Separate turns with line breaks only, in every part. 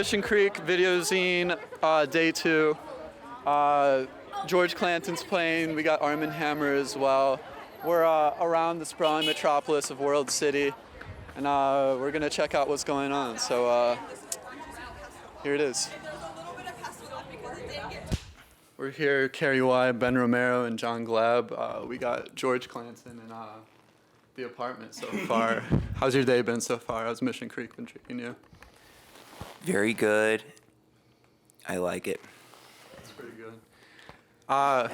Mission Creek Video Zine, day 2. George Clanton's playing. We got Armand Hammer as well. We're around the sprawling metropolis of World City, and we're gonna check out what's going on. So here it is. We're here, KRUI, Ben Romero, and John Glab. We got George Clanton in the apartment so far. How's your day been so far? How's Mission Creek been treating you?
Very good. I like it.
That's pretty good. I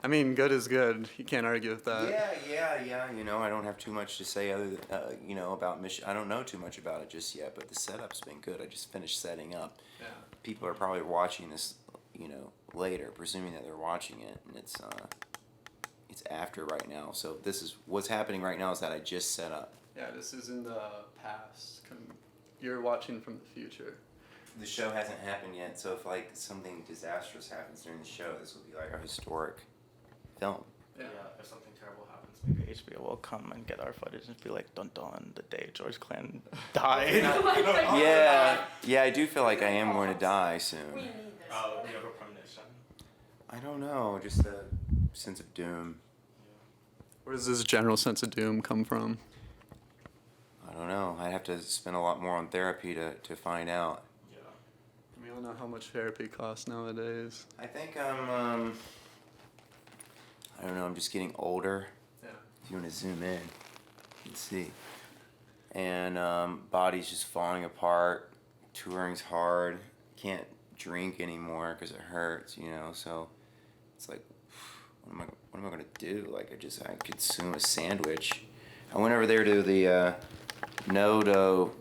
mean, good is good. You can't argue with that.
Yeah. You know, I don't have too much to say other than, about Mission. I don't know too much about it just yet, but the setup's been good. I just finished setting up.
Yeah.
People are probably watching this, later, presuming that they're watching it, and it's after right now. So this is what's happening right now is that I just set up.
Yeah, this is in the past. You're watching from the future.
The show hasn't happened yet, so if something disastrous happens during the show, this will be like a historic film.
Yeah, if something terrible happens, maybe HBO will come and get our footage and be like, dun dun, the day George Clanton died.
Yeah, I do feel like I am going to die soon.
Do you have a premonition?
I don't know, just a sense of doom.
Where does this general sense of doom come from?
I don't know. I'd have to spend a lot more on therapy to find out.
Yeah. We all know how much therapy costs nowadays.
I think I don't know, I'm just getting older.
Yeah.
If you want to zoom in, you can see. And body's just falling apart. Touring's hard. Can't drink anymore because it hurts, so it's like, what am I gonna do? I consume a sandwich. I went over there to the Nodo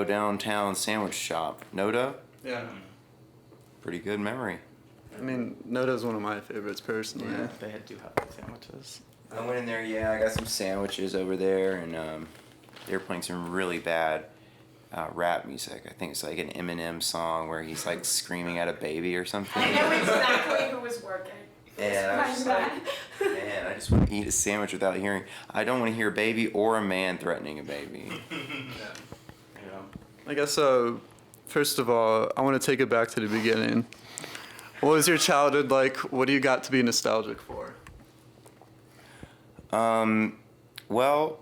downtown sandwich shop. Nodo?
Yeah.
Pretty good memory.
I mean, Nodo's one of my favorites personally.
Yeah, they do have good sandwiches.
I went in there, I got some sandwiches over there, and they were playing some really bad rap music. I think it's like an Eminem song where he's like screaming at a baby or something.
I know exactly who was working.
And I was like, man, I just want to eat a sandwich without hearing. I don't want to hear a baby or a man threatening a baby.
Yeah. I guess, first of all, I want to take it back to the beginning. What was your childhood like? What do you got to be nostalgic for?
Well,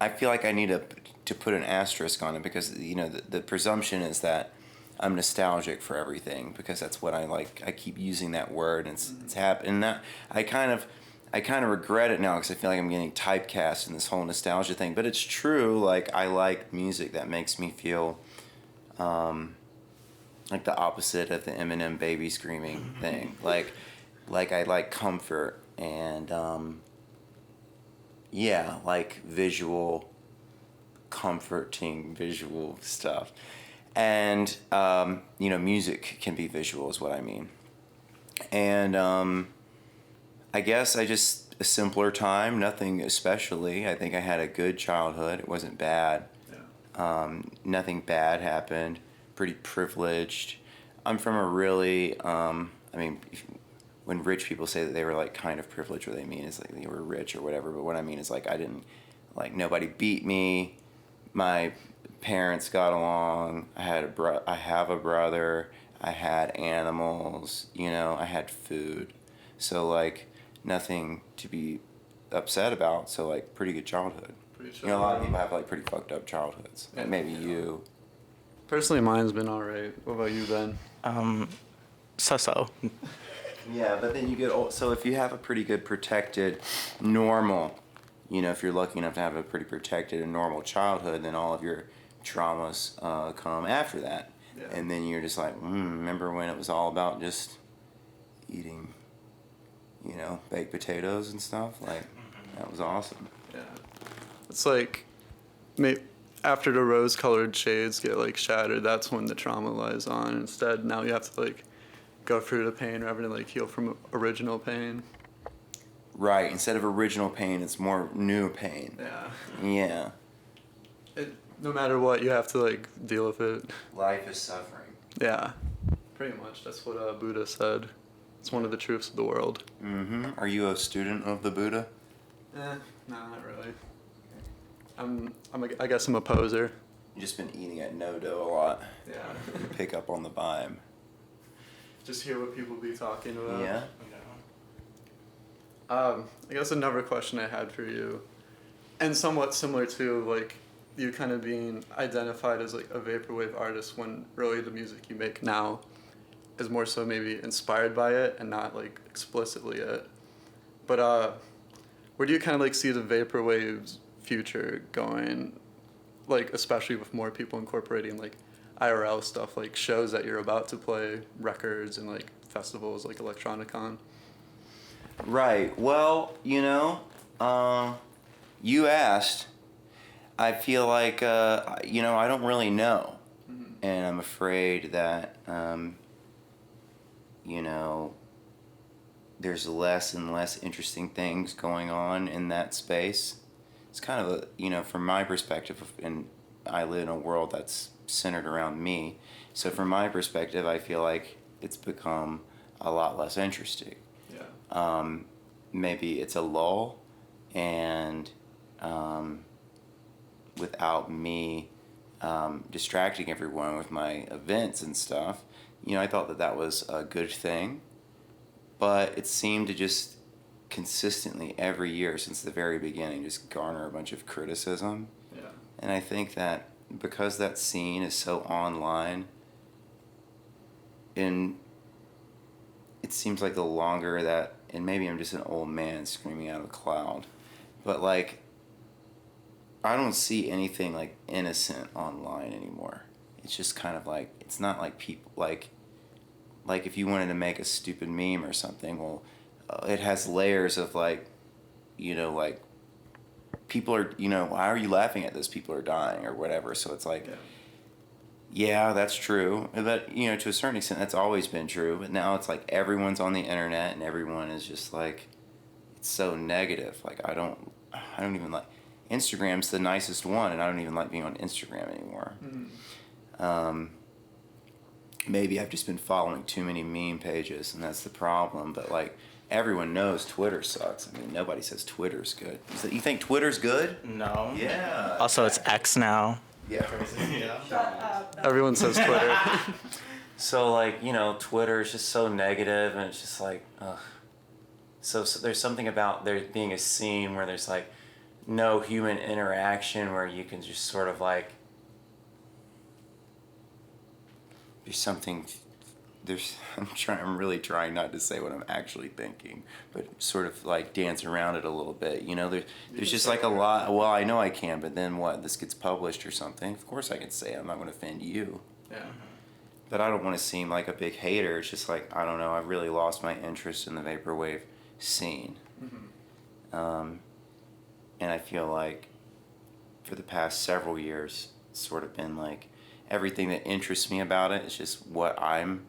I feel like I need to put an asterisk on it because, the presumption is that I'm nostalgic for everything because that's what I like. I keep using that word, and it's happened. And that I kind of regret it now because I feel like I'm getting typecast in this whole nostalgia thing. But it's true. I like music that makes me feel like the opposite of the Eminem baby screaming thing. Like I like comfort and visual, comforting visual stuff. And, music can be visual is what I mean. And I guess a simpler time, nothing especially. I think I had a good childhood. It wasn't bad. Yeah. Nothing bad happened. Pretty privileged. I'm from a really, when rich people say that they were kind of privileged, what they mean is they were rich or whatever. But what I mean is I didn't, nobody beat me. My parents got along. I have a brother. I had animals. I had food. So nothing to be upset about. So pretty good childhood. A lot of people have pretty fucked up childhoods.
Yeah.
Maybe you.
Personally, mine's been all right. What about you, Ben?
So.
Yeah, but then you get old. So if you have a pretty good protected, normal, if you're lucky enough to have a pretty protected and normal childhood, then all of your traumas come after that. Yeah. And then you're just remember when it was all about just eating, baked potatoes and stuff? That was awesome.
Yeah. It's after the rose-colored shades get shattered, that's when the trauma lies on. Instead, now you have to go through the pain rather than heal from original pain.
Right. Instead of original pain, it's more new pain.
Yeah. Yeah. No matter what, you have to deal with it.
Life is suffering.
Yeah. Pretty much. That's what Buddha said. It's one of the truths of the world.
Mm-hmm. Are you a student of the Buddha?
No, not really. I guess I'm a poser.
just been eating at No Dough a lot.
Yeah.
Pick up on the vibe.
Just hear what people be talking about.
Yeah.
I guess another question I had for you, and somewhat similar to like you kind of being identified as like a vaporwave artist when really the music you make now is more so maybe inspired by it and not like explicitly it. But where do you kind of like see the vaporwave's future going, like especially with more people incorporating like IRL stuff, like shows that you're about to play, records, and like festivals like Electronicon?
Right. Well, you asked. I feel like, I don't really know. Mm-hmm. And I'm afraid that, there's less and less interesting things going on in that space. It's kind of from my perspective, and I live in a world that's centered around me. So from my perspective, I feel like it's become a lot less interesting. Yeah. Maybe it's a lull, and without me distracting everyone with my events and stuff, I thought that was a good thing. But it seemed to just consistently every year since the very beginning just garner a bunch of criticism. Yeah. And I think that because that scene is so online, and it seems like the longer that, and maybe I'm just an old man screaming out of a cloud, but like I don't see anything like innocent online anymore. It's just kind of like, it's not like people like if you wanted to make a stupid meme or something, well, it has layers of like people are, why are you laughing at this? People are dying or whatever. So it's like, yeah, that's true. But, to a certain extent, that's always been true. But now it's like everyone's on the internet and everyone is just like, it's so negative. Like, I don't even like, Instagram's the nicest one, and I don't even like being on Instagram anymore. Mm-hmm. Maybe I've just been following too many meme pages, and that's the problem. But like, everyone knows Twitter sucks. I mean, nobody says Twitter's good. You think Twitter's good?
No.
Yeah.
Also, it's X now.
Yeah.
Shut up.
Everyone says Twitter.
So like, Twitter is just so negative, and it's just like, ugh. So there's something about there being a scene where there's like no human interaction, where you can just sort of like, I'm really trying not to say what I'm actually thinking, but sort of like dance around it a little bit. There's just like a lot. Well, I know I can, but then what? This gets published or something. Of course I can say it. I'm not going to offend you. Yeah. But I don't want to seem like a big hater. It's just like, I don't know. I've really lost my interest in the vaporwave scene. Mm-hmm. And I feel like for the past several years, it's sort of been like everything that interests me about it is just what I'm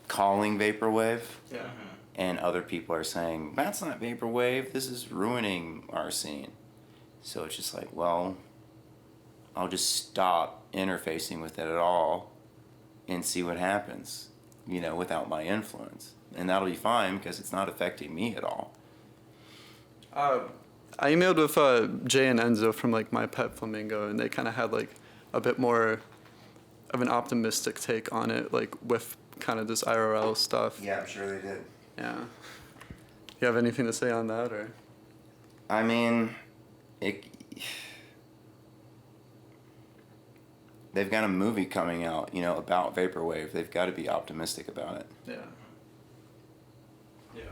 calling vaporwave. Yeah. And other people are saying, that's not vaporwave, this is ruining our scene. So it's just like, well, I'll just stop interfacing with it at all and see what happens, without my influence. And that'll be fine because it's not affecting me at all.
I emailed with Jay and Enzo from like My Pet Flamingo, and they kind of had like a bit more of an optimistic take on it, like with kind of this IRL stuff.
Yeah, I'm sure they did.
Yeah. You have anything to say on that, or?
I mean, they've got a movie coming out, about vaporwave. They've got to be optimistic about it.
Yeah.
Yeah.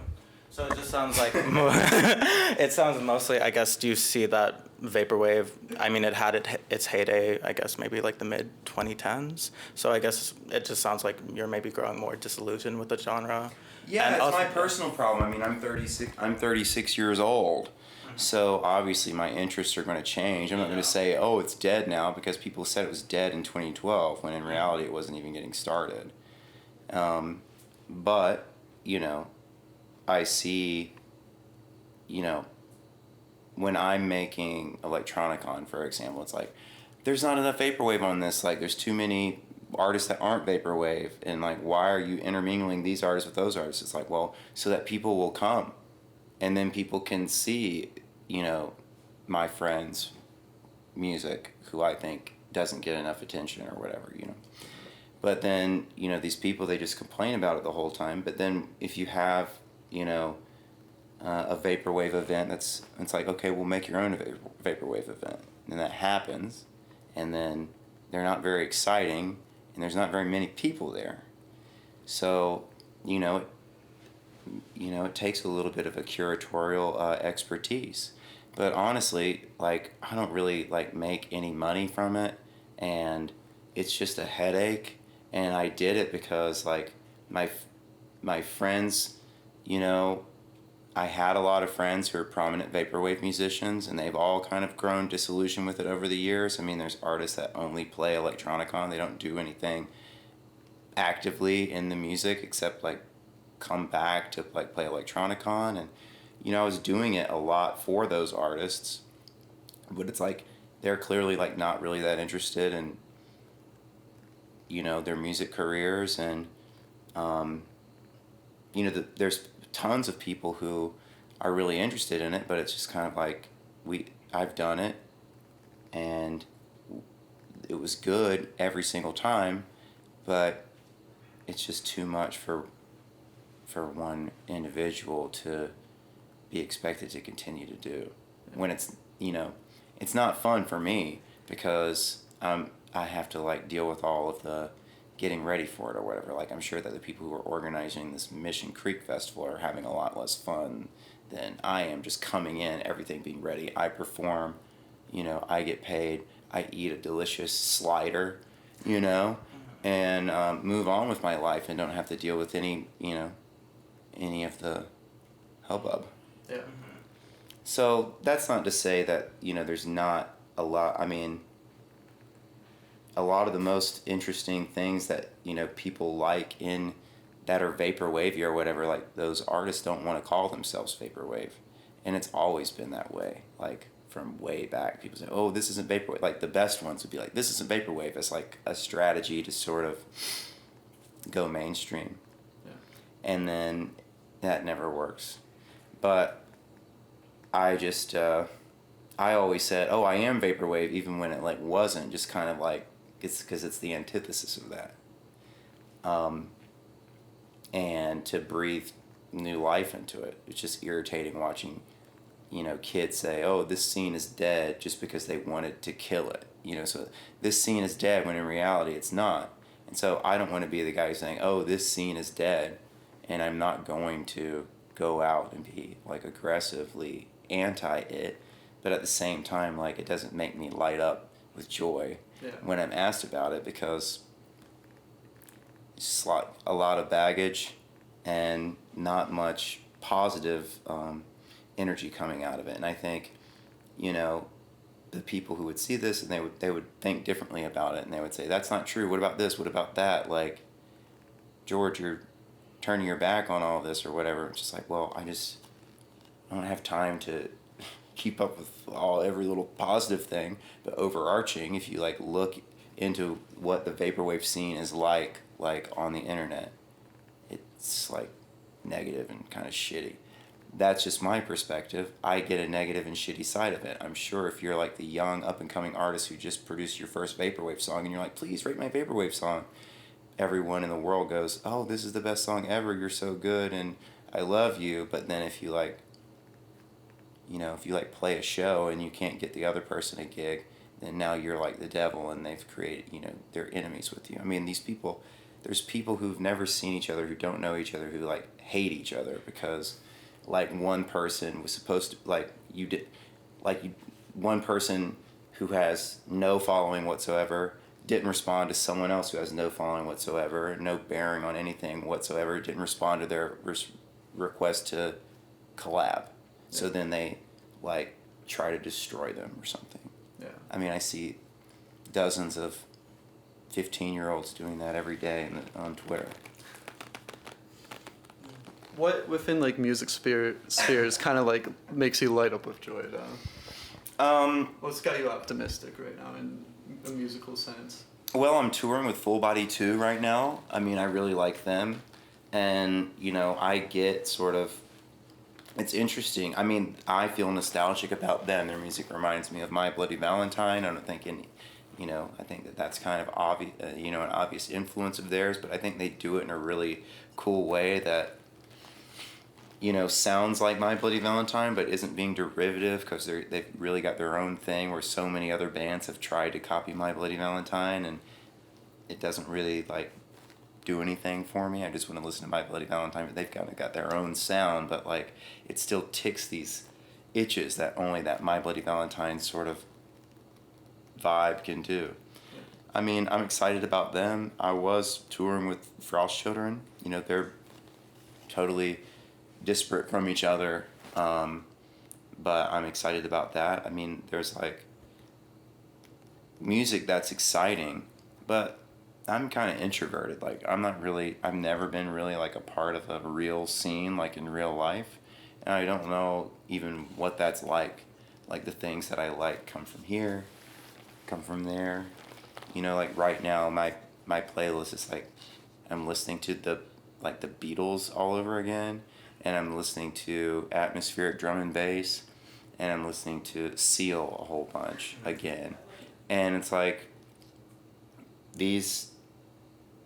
So it just sounds like it sounds mostly, I guess, do you see that vaporwave, I mean, it had its heyday, I guess, maybe like the mid-2010s. So I guess it just sounds like you're maybe growing more disillusioned with the genre.
Yeah, and it's my personal problem. I mean, I'm 36 years old. Mm-hmm. So obviously my interests are going to change. I'm not going to say, oh, it's dead now, because people said it was dead in 2012, when in reality it wasn't even getting started. But, I see, when I'm making Electronicon, for example, it's like, there's not enough vaporwave on this. Like, there's too many artists that aren't vaporwave, and like, why are you intermingling these artists with those artists? It's like, well, so that people will come, and then people can see, my friends' music, who I think doesn't get enough attention or whatever, you know. But then, you know, these people, they just complain about it the whole time. But then if you have, you know, a vaporwave event, it's like, okay, we'll make your own vaporwave event. And that happens, and then they're not very exciting, and there's not very many people there. So, you know, it takes a little bit of a curatorial expertise. But honestly, like, I don't really, like, make any money from it, and it's just a headache. And I did it because, like, my friends, you know, I had a lot of friends who are prominent vaporwave musicians, and they've all kind of grown disillusioned with it over the years. I mean, there's artists that only play electronicon. They don't do anything actively in the music except, like, come back to, like, play electronicon. And, you know, I was doing it a lot for those artists, but it's like they're clearly, like, not really that interested in, you know, their music careers. And you know, there's tons of people who are really interested in it, but it's just kind of like, I've done it, and it was good every single time, but it's just too much for one individual to be expected to continue to do. When it's, you know, it's not fun for me because I have to, like, deal with all of the getting ready for it or whatever. Like, I'm sure that the people who are organizing this Mission Creek Festival are having a lot less fun than I am just coming in, everything being ready. I perform, you know, I get paid, I eat a delicious slider, you know, and move on with my life and don't have to deal with any of the hubbub.
Yeah.
So that's not to say that, you know, there's not a lot. I mean, a lot of the most interesting things that, you know, people like in that are vaporwavy or whatever, like, those artists don't want to call themselves vaporwave, and it's always been that way. Like, from way back, people say, oh, this isn't vaporwave. Like, the best ones would be like, this isn't vaporwave. It's like a strategy to sort of go mainstream.
Yeah.
And then that never works. But I just I always said, oh, I am vaporwave, even when it, like, wasn't, just kind of like, it's because it's the antithesis of that. And to breathe new life into it, it's just irritating watching, you know, kids say, oh, this scene is dead, just because they wanted to kill it. You know, so this scene is dead when in reality it's not. And so I don't want to be the guy saying, oh, this scene is dead, and I'm not going to go out and be, like, aggressively anti it, but at the same time, like, it doesn't make me light up with joy when I'm asked about it, because it's just a lot of baggage and not much positive energy coming out of it. And I think, you know, the people who would see this, and they would think differently about it, and they would say, that's not true, what about this, what about that, like, George, you're turning your back on all this or whatever. It's just like, well, I don't have time to keep up with every little positive thing. But overarching, if you, like, look into what the vaporwave scene is like on the internet, it's, like, negative and kind of shitty. That's just my perspective. I get a negative and shitty side of it. I'm sure if you're, like, the young up and coming artist who just produced your first vaporwave song and you're like, please rate my vaporwave song, everyone in the world goes, oh, this is the best song ever, you're so good and I love you. But then if you, like, you know, if you, like, play a show and you can't get the other person a gig, then now you're, like, the devil, and they've created, you know, they're enemies with you. I mean, there's people who've never seen each other, who don't know each other, who, like, hate each other because, like, one person was supposed to, one person who has no following whatsoever didn't respond to someone else who has no following whatsoever, no bearing on anything whatsoever, didn't respond to their request to collab. So then they, like, try to destroy them or something.
Yeah.
I mean, I see dozens of 15-year-olds doing that every day on Twitter.
What within, like, music spheres kind of, like, makes you light up with joy, though? What's got you optimistic right now in a musical sense?
Well, I'm touring with Full Body 2 right now. I mean, I really like them. And, you know, I get sort of... It's interesting. I mean, I feel nostalgic about them. Their music reminds me of My Bloody Valentine. I don't think you know, I think that that's kind of obvious, you know, an obvious influence of theirs, but I think they do it in a really cool way that, you know, sounds like My Bloody Valentine, but isn't being derivative, because they've really got their own thing, where so many other bands have tried to copy My Bloody Valentine, and it doesn't really, like, do anything for me. I just want to listen to My Bloody Valentine, but they've kind of got their own sound, but, like, it still ticks these itches that only that My Bloody Valentine sort of vibe can do. I mean, I'm excited about them. I was touring with Frost Children. You know, they're totally disparate from each other, but I'm excited about that. I mean, there's like music that's exciting, but I'm kind of introverted. Like, I've never been really like a part of a real scene, like in real life, and I don't know even what that's like. Like, the things that I like come from here, come from there. You know, like right now, my playlist is like, I'm listening to the Beatles all over again, and I'm listening to atmospheric drum and bass, and I'm listening to Seal a whole bunch again. And it's like,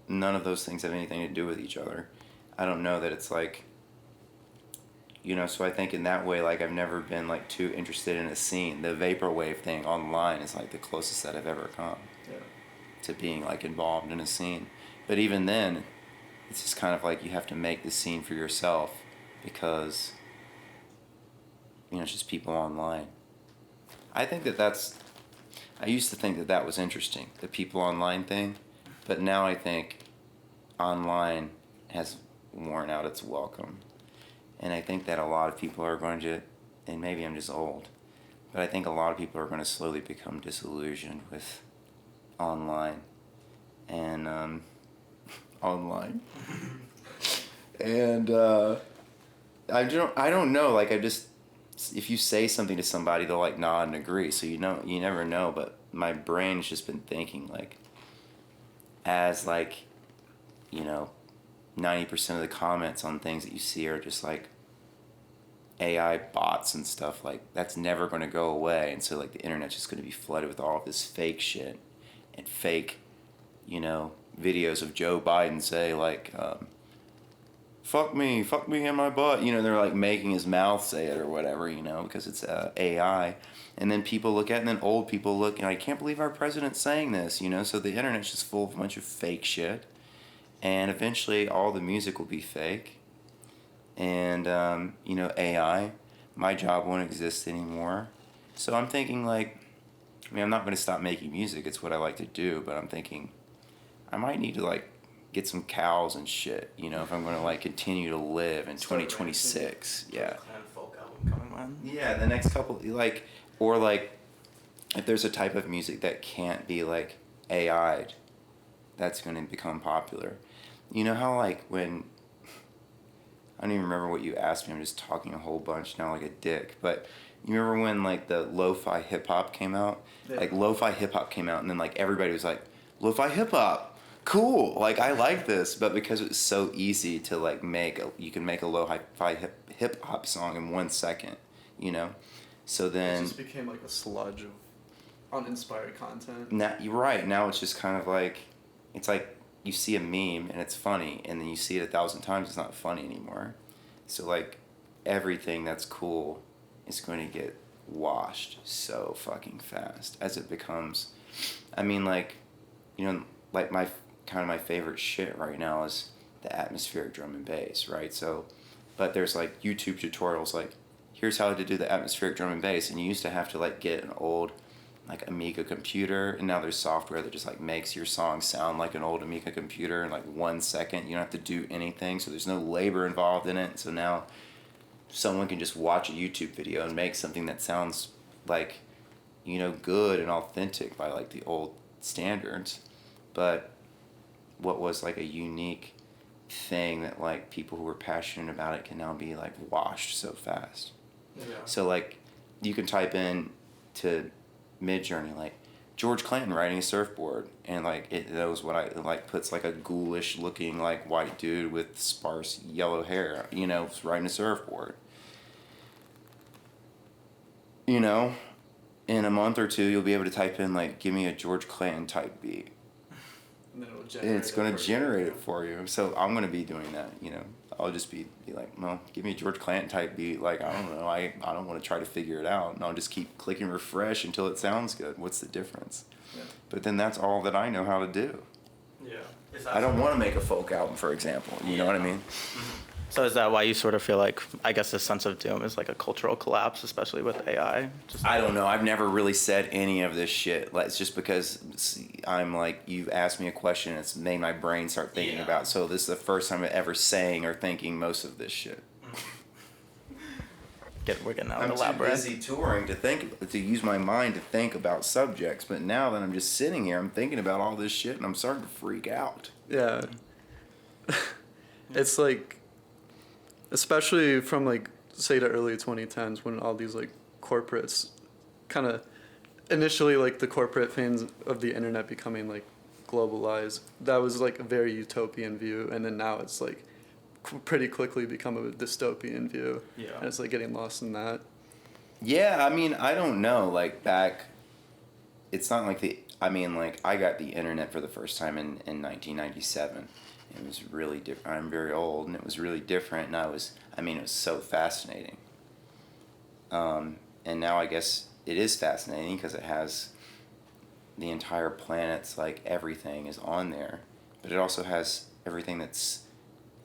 none of those things have anything to do with each other. I don't know that it's like, you know, so I think in that way, like, I've never been like too interested in a scene. The vaporwave thing online is like the closest that I've ever come to being like involved in a scene. But even then, it's just kind of like you have to make the scene for yourself, because, you know, it's just people online. I think I used to think that was interesting, the people online thing, but now I think online has worn out its welcome. And I think that a lot of people are going to, and maybe I'm just old, but I think a lot of people are going to slowly become disillusioned with online and online. And I don't know, like, if you say something to somebody, they'll like nod and agree, so you never know. But my brain's just been thinking, like, as like, you know, 90% of the comments on things that you see are just like AI bots and stuff, like, that's never going to go away. And so like the internet's just going to be flooded with all of this fake shit and fake, you know, videos of Joe Biden say like, fuck me in my butt, you know, they're like making his mouth say it or whatever, you know, because it's AI. And then people look at it, and then old people look, and I can't believe our president's saying this, you know. So the internet's just full of a bunch of fake shit, and eventually all the music will be fake. And you know, AI, my job won't exist anymore. So I'm thinking, like, I mean, I'm not going to stop making music, it's what I like to do, but I'm thinking I might need to like get some cows and shit, you know, if I'm going to like continue to live in 2026. Yeah.
Folk album coming on.
Yeah, the next couple, like, or like, if there's a type of music that can't be like AI'd, that's going to become popular. You know how like when, I don't even remember what you asked me, I'm just talking a whole bunch now like a dick, but you remember when like the lo-fi hip-hop came out? Yeah. Like lo-fi hip-hop came out, and then like everybody was like, lo-fi hip-hop, cool, like I like this. But because it's so easy to like you can make a lo-fi hip-hop song in 1 second, you know? So then
it just became like a sludge of uninspired content.
Now, you're right, now it's just kind of like, it's like you see a meme and it's funny, and then you see it 1,000 times, it's not funny anymore. So like everything that's cool is going to get washed so fucking fast as it becomes, I mean, like, you know, like my favorite shit right now is the atmospheric drum and bass, right? So, but there's like YouTube tutorials like, here's how to do the atmospheric drum and bass, and you used to have to like get an old like Amiga computer, and now there's software that just like makes your song sound like an old Amiga computer in like 1 second. You don't have to do anything, so there's no labor involved in it. So now someone can just watch a YouTube video and make something that sounds like, you know, good and authentic by like the old standards. But what was like a unique thing that like people who were passionate about it can now be like washed so fast. Yeah. So like you can type in to Midjourney like George Clanton riding a surfboard, and like it knows what I like, puts like a ghoulish looking like white dude with sparse yellow hair, you know, riding a surfboard. You know, in a month or two, you'll be able to type in, like, give me a George Clanton type beat.
And then
It's going to generate it for you. So I'm going to be doing that, you know. I'll just be like, well, give me a George Clanton type beat. Like, I don't know. I don't want to try to figure it out. And I'll just keep clicking refresh until it sounds good. What's the difference?
Yeah.
But then that's all that I know how to do.
Yeah.
I don't want to make a folk album, for example. You know what I mean?
So is that why you sort of feel like, I guess, this sense of doom is like a cultural collapse, especially with AI?
I don't know. I've never really said any of this shit. Like, it's just because I'm like, you've asked me a question, it's made my brain start thinking about. So this is the first time I'm ever saying or thinking most of this shit.
We're getting out
I'm
of the
too
labyrinth.
busy touring to use my mind to think about subjects. But now that I'm just sitting here, I'm thinking about all this shit, and I'm starting to freak out.
Yeah. It's like, especially from like, say the early 2010s when all these like corporates kind of, initially like the corporate fans of the internet becoming like globalized, that was like a very utopian view. And then now it's like pretty quickly become a dystopian view.
Yeah.
And it's like getting lost in that.
Yeah, I mean, I don't know. Like back, it's not like I got the internet for the first time in 1997. It was really different. I'm very old, and it was really different. And it was so fascinating. And now I guess it is fascinating because it has the entire planet's, like, everything is on there. But it also has everything that's,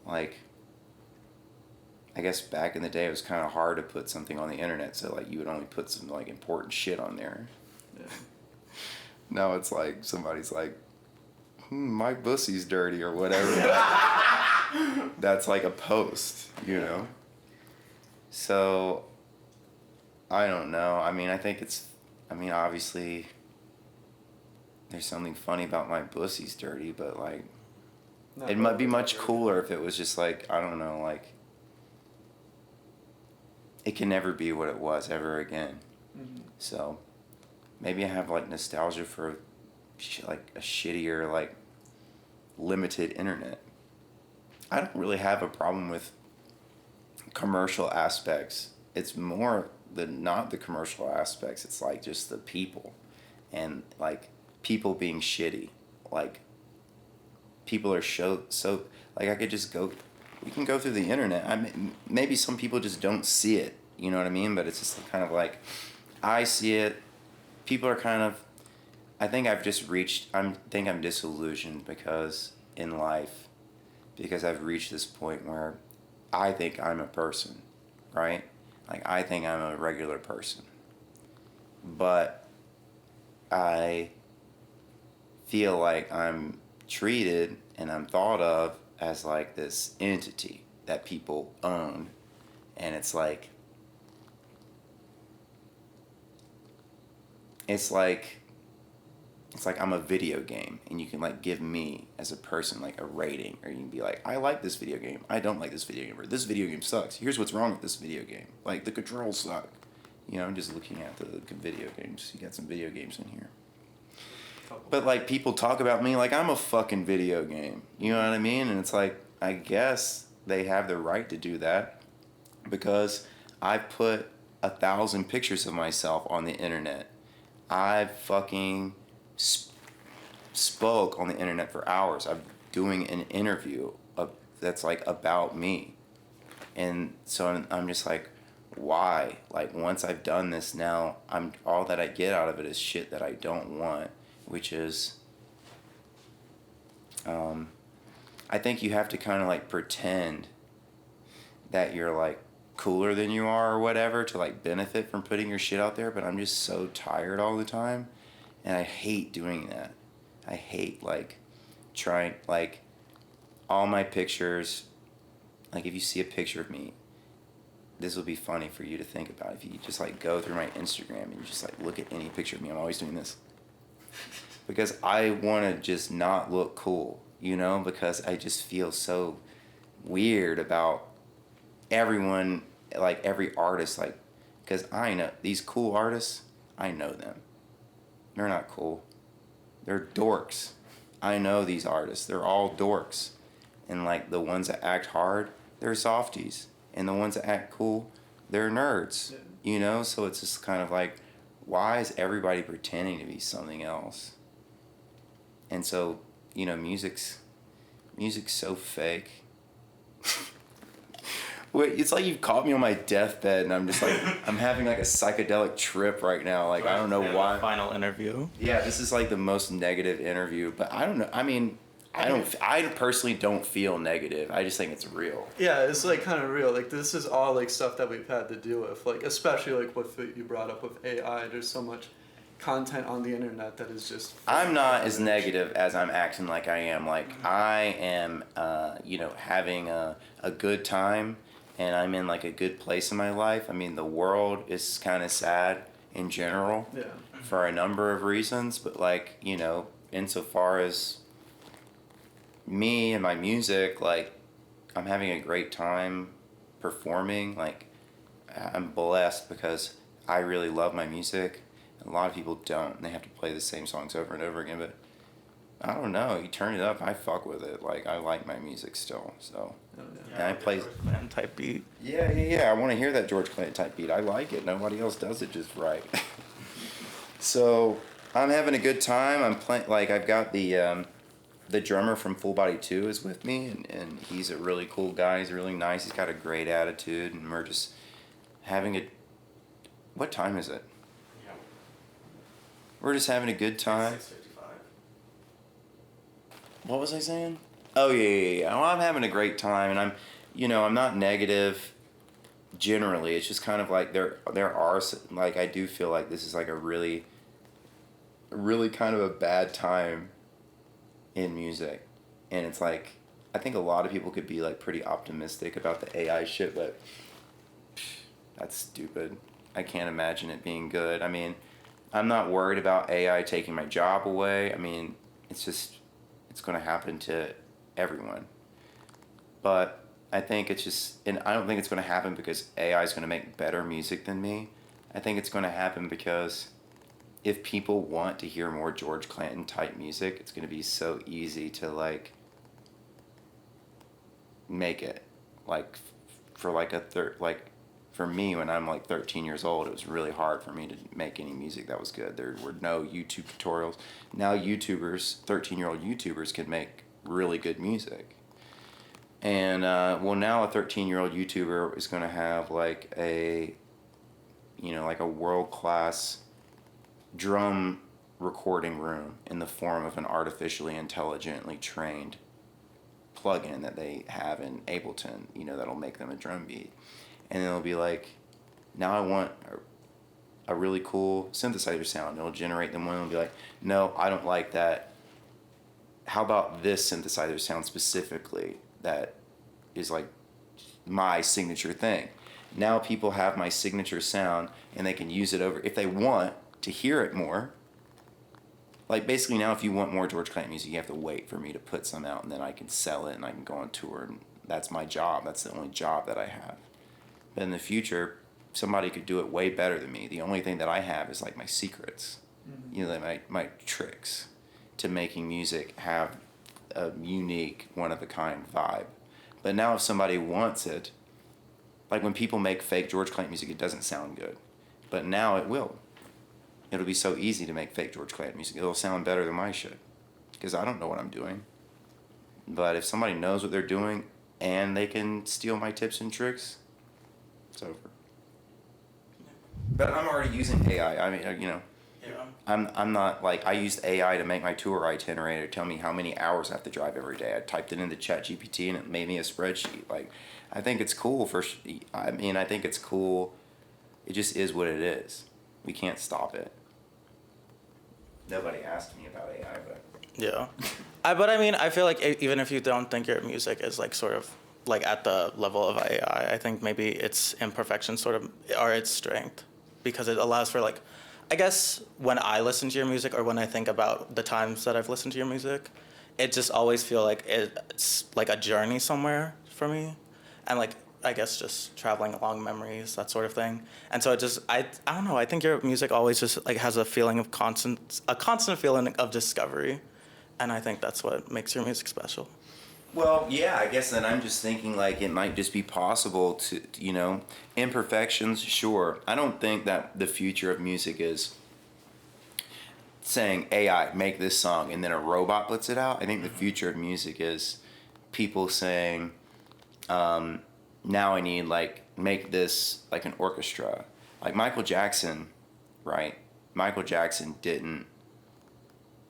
like, I guess back in the day it was kind of hard to put something on the internet. So, like, you would only put some, like, important shit on there.
Yeah.
Now it's like somebody's like, my pussy's dirty or whatever. That's like a post, you know? So, I don't know. I mean, obviously, there's something funny about my pussy's dirty, but like, it might be much cooler if it was just like, I don't know, like, it can never be what it was ever again.
Mm-hmm.
So, maybe I have like nostalgia for like a shittier, like, limited internet. I don't really have a problem with commercial aspects. It's more not the commercial aspects. It's like just the people, and like people being shitty. Like people are so like I could just go. We can go through the internet. Maybe some people just don't see it. You know what I mean? But it's just kind of like I see it. People are kind of. I think I'm disillusioned because I've reached this point where I think I'm a person, right? Like, I think I'm a regular person. But I feel like I'm treated and I'm thought of as, like, this entity that people own. And it's like I'm a video game, and you can, like, give me as a person, like, a rating, or you can be like, I like this video game, I don't like this video game, or this video game sucks, here's what's wrong with this video game, like, the controls suck. You know, I'm just looking at the video games. You got some video games in here. But, like, people talk about me like I'm a fucking video game. You know what I mean? And it's like, I guess they have the right to do that because I put 1,000 pictures of myself on the internet. I fucking spoke on the internet for hours. I'm doing an interview that's like about me, and so I'm just like, why? Like, once I've done this, now all that I get out of it is shit that I don't want, which is I think you have to kind of like pretend that you're like cooler than you are or whatever to like benefit from putting your shit out there. But I'm just so tired all the time, and I hate doing that. I hate like trying, like, all my pictures, like, if you see a picture of me, this will be funny for you to think about. If you just like go through my Instagram and you just like look at any picture of me, I'm always doing this because I want to just not look cool, you know, because I just feel so weird about everyone, like every artist, like, because I know these cool artists, I know them. They're not cool. They're dorks. I know these artists. They're all dorks. And like the ones that act hard, they're softies. And the ones that act cool, they're nerds. You know? So it's just kind of like, why is everybody pretending to be something else? And so, you know, music's so fake. Wait, it's like you've caught me on my deathbed, and I'm just like, I'm having like a psychedelic trip right now. Like, I don't know why.
Final interview.
Yeah, this is like the most negative interview, but I don't know. I mean, I personally don't feel negative. I just think it's real.
Yeah, it's like kind of real. Like this is all like stuff that we've had to deal with. Like especially like what you brought up with AI. There's so much content on the internet that is just.
I'm not as negative as I'm acting like I am. Like I am, you know, having a good time, and I'm in like a good place in my life. I mean, the world is kind of sad in general.
Yeah.
For a number of reasons, but like, you know, insofar as me and my music, like I'm having a great time performing. Like I'm blessed because I really love my music. A lot of people don't, and they have to play the same songs over and over again, but I don't know, you turn it up, I fuck with it. Like I like my music still, so. And I play
George Clanton type beat.
yeah, I want to hear that George Clanton type beat. I like it. Nobody else does it just right. So I'm having a good time. I'm playing, like I've got the drummer from Full Body 2 is with me, and he's a really cool guy. He's really nice. He's got a great attitude, and we're just having a. What time is it?
Yeah.
We're just having a good time.
6:55.
What was I saying? Oh yeah. Well, I'm having a great time, and I'm not negative. Generally, it's just kind of like there are, like, I do feel like this is like a really kind of a bad time in music, and it's like I think a lot of people could be like pretty optimistic about the AI shit, but that's stupid. I can't imagine it being good. I mean, I'm not worried about AI taking my job away. I mean, it's going to happen to everyone, but I think it's just, and I don't think it's going to happen because AI is going to make better music than me. I think it's going to happen because if people want to hear more George Clanton type music, it's going to be so easy to like make it. Like for like for me when I'm like 13 years old, it was really hard for me to make any music that was good. There were no YouTube tutorials. Now 13-year-old YouTubers can make really good music. And now a 13-year-old YouTuber is going to have like a world-class drum recording room in the form of an artificially intelligently trained plugin that they have in Ableton, that'll make them a drum beat. And it'll be like, now I want a really cool synthesizer sound. It'll generate them one and it'll be like, no, I don't like that. How about this synthesizer sound specifically that is like my signature thing? Now people have my signature sound and they can use it over, if they want to hear it more. Like basically now if you want more George Clanton music, you have to wait for me to put some out and then I can sell it and I can go on tour, and that's my job. That's the only job that I have. But in the future, somebody could do it way better than me. The only thing that I have is like my secrets, my tricks to making music have a unique, one-of-a-kind vibe. But now if somebody wants it, like when people make fake George Clanton music, it doesn't sound good. But now it will. It'll be so easy to make fake George Clanton music. It'll sound better than my shit. Because I don't know what I'm doing. But if somebody knows what they're doing and they can steal my tips and tricks, it's over. But I'm already using AI. I mean,
Yeah.
I'm not like, I used AI to make my tour itinerary to tell me how many hours I have to drive every day. I typed it into ChatGPT and it made me a spreadsheet. Like, I think it's cool I think it's cool. It just is what it is. We can't stop it. Nobody asked me about AI, but.
Yeah. But I mean, I feel like even if you don't think your music is like sort of like at the level of AI, I think maybe its imperfections sort of are its strength, because it allows for like, I guess when I listen to your music or when I think about the times that I've listened to your music, it just always feel like it's like a journey somewhere for me, and like I guess just traveling along memories, that sort of thing. And so it just I don't know, I think your music always just like has a feeling of constant feeling of discovery, and I think that's what makes your music special.
Well, yeah, I guess then I'm just thinking like it might just be possible to, imperfections, sure. I don't think that the future of music is saying AI, make this song, and then a robot puts it out. I think the future of music is people saying, now I need like, make this like an orchestra. Like Michael Jackson, right? Michael Jackson didn't,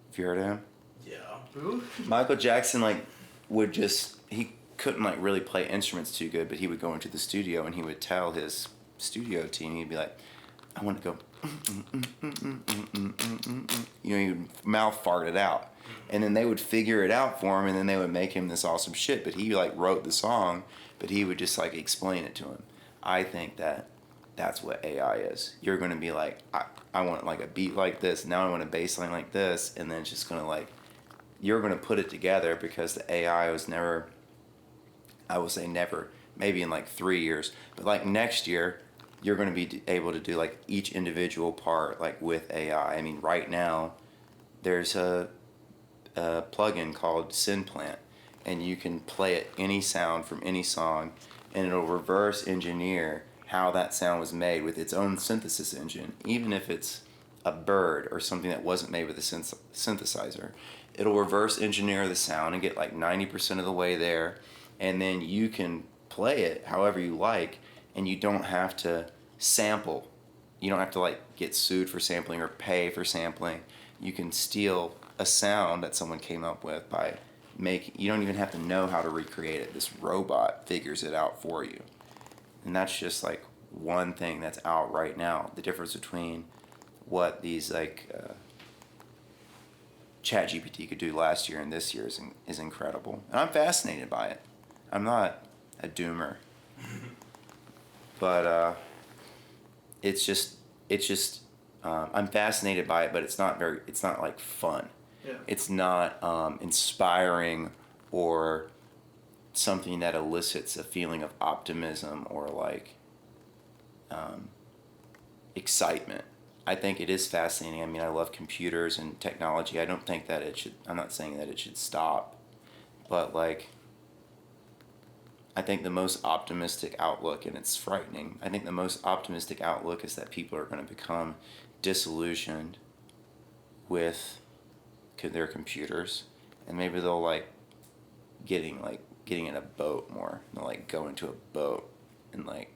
have you heard of him?
Yeah.
Michael Jackson like would just, he couldn't like really play instruments too good, but he would go into the studio and he would tell his studio team, he'd be like, I want to go, he would mouth fart it out. And then they would figure it out for him, and then they would make him this awesome shit. But he like wrote the song, but he would just like explain it to him. I think that that's what AI is. You're going to be like, I want like a beat like this, now I want a bass line like this, and then it's just going to like, you're going to put it together because the AI was never, I will say never, maybe in like 3 years, but like next year, you're going to be able to do like each individual part like with AI. I mean, right now, there's a plugin called SynPlant, and you can play it any sound from any song, and it'll reverse engineer how that sound was made with its own synthesis engine, even if it's a bird or something that wasn't made with a synthesizer. It'll reverse engineer the sound and get like 90% of the way there, and then you can play it however you like, and you don't have to sample. You don't have to like get sued for sampling or pay for sampling. You can steal a sound that someone came up with by you don't even have to know how to recreate it. This robot figures it out for you. And that's just like one thing that's out right now. The difference between what these like ChatGPT could do last year and this year is incredible. And I'm fascinated by it. I'm not a doomer. But it's just I'm fascinated by it, but it's not like fun.
Yeah.
It's not inspiring or something that elicits a feeling of optimism or like excitement. I think it is fascinating. I mean, I love computers and technology. I don't think that I'm not saying that it should stop, but like, I think the most optimistic outlook, and it's frightening, I think the most optimistic outlook is that people are going to become disillusioned with their computers, and maybe they'll like getting in a boat more. They'll like go into a boat and like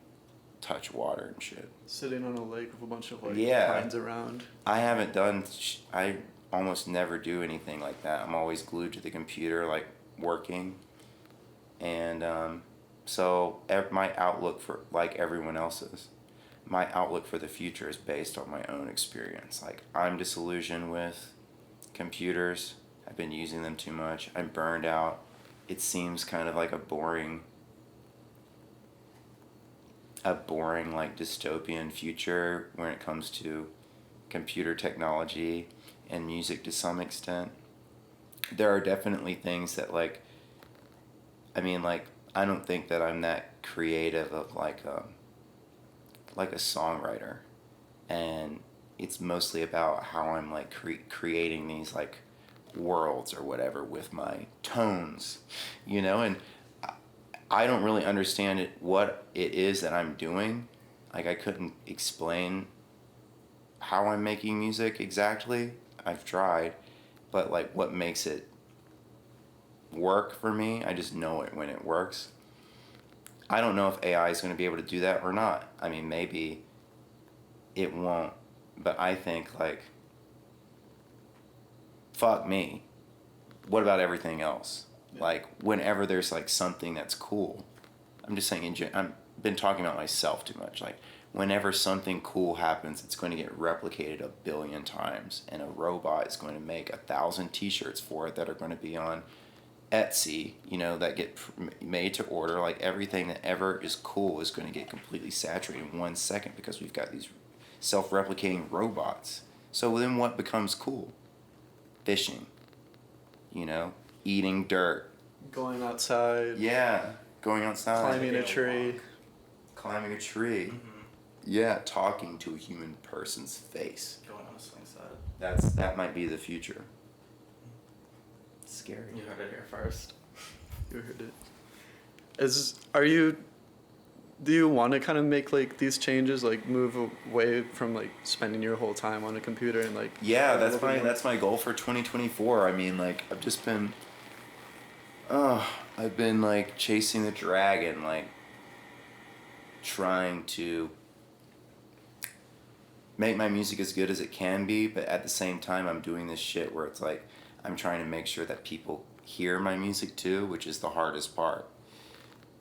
touch water and shit.
Sitting on a lake with a bunch of like
Yeah.
pines around.
I haven't done, I almost never do anything like that. I'm always glued to the computer, like working. And so my outlook for, like everyone else's, my outlook for the future is based on my own experience. Like, I'm disillusioned with computers. I've been using them too much. I'm burned out. It seems kind of like a boring like dystopian future when it comes to computer technology and music to some extent. There are definitely things that like, I mean, like, I don't think that I'm that creative of like a songwriter, and it's mostly about how I'm like creating these like worlds or whatever with my tones, and I don't really understand what it is that I'm doing. Like, I couldn't explain how I'm making music exactly. I've tried, but like what makes it work for me, I just know it when it works. I don't know if AI is going to be able to do that or not. I mean, maybe it won't, but I think like, fuck me. What about everything else? Yeah. Like, whenever there's like something that's cool, I'm just saying I've been talking about myself too much. Like, whenever something cool happens, it's going to get replicated 1 billion times, and a robot is going to make 1,000 t-shirts for it that are going to be on Etsy, that get made to order. Like, everything that ever is cool is going to get completely saturated in 1 second because we've got these self-replicating robots. So then what becomes cool? Fishing, eating dirt.
Going outside.
Yeah, going outside.
Climbing a tree.
Climbing a tree.
Mm-hmm.
Yeah, talking to a human person's face.
Going on a swing set.
That might be the future. Scary.
You heard it here first.
You heard it. Do you want to kind of make like these changes, like move away from like spending your whole time on a computer and like?
Yeah, that's my goal for 2024. I mean, like I've been like chasing the dragon, like trying to make my music as good as it can be, but at the same time I'm doing this shit where it's like I'm trying to make sure that people hear my music too, which is the hardest part.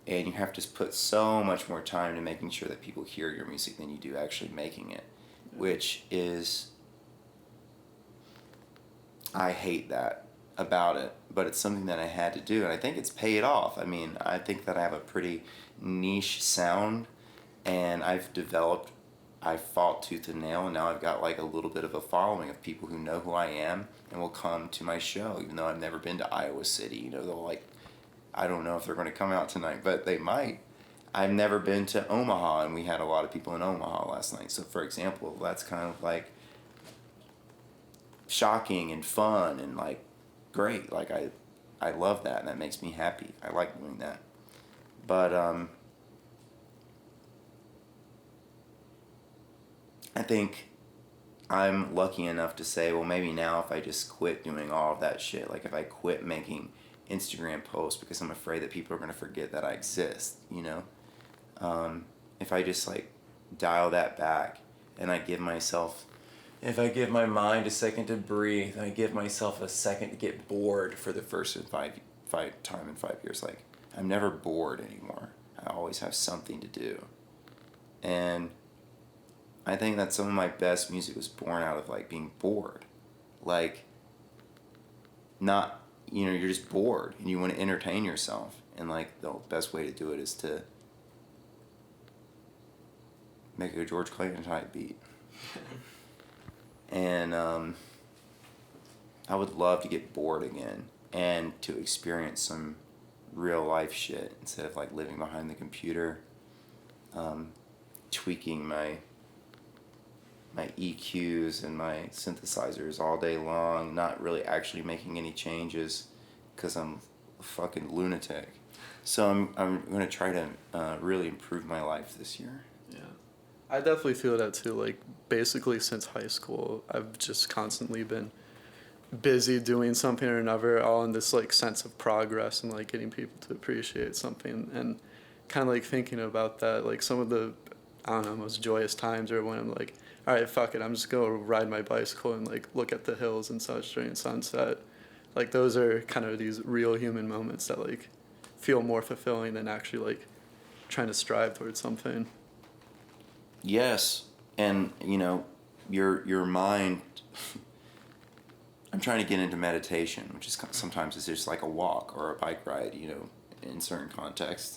And you have to put so much more time to making sure that people hear your music than you do actually making it, which is, I hate that about it, but it's something that I had to do, and I think it's paid off. I mean, I think that I have a pretty niche sound, and I fought tooth and nail, and now I've got like a little bit of a following of people who know who I am and will come to my show, even though I've never been to Iowa City. You know, they'll like, I don't know if they're going to come out tonight, but they might. I've never been to Omaha, and we had a lot of people in Omaha last night. So, for example, that's kind of like shocking and fun and like great. Like I love that, and that makes me happy. I like doing that. But I think I'm lucky enough to say, well, maybe now if I just quit doing all of that shit, like if I quit making Instagram posts because I'm afraid that people are going to forget that I exist, you know? If I just like dial that back and if I give my mind a second to breathe, and I give myself a second to get bored for the first time in 5 years, like I'm never bored anymore. I always have something to do. And I think that some of my best music was born out of like being bored. Like not, you know, you're just bored and you want to entertain yourself, and like the best way to do it is to make a George Clanton type beat. And I would love to get bored again and to experience some real life shit instead of like living behind the computer, tweaking my EQs and my synthesizers all day long, not really actually making any changes because I'm a fucking lunatic. So I'm going to try to really improve my life this year.
Yeah. I definitely feel that too. Like basically since high school, I've just constantly been busy doing something or another, all in this like sense of progress and like getting people to appreciate something, and kind of like thinking about that, like some of the, I don't know, most joyous times are when I'm like, all right, fuck it, I'm just going to ride my bicycle and like look at the hills and such during sunset. Like those are kind of these real human moments that like feel more fulfilling than actually like trying to strive towards something.
Yes, and you know, your mind. I'm trying to get into meditation, which is sometimes it's just like a walk or a bike ride, you know, in certain contexts,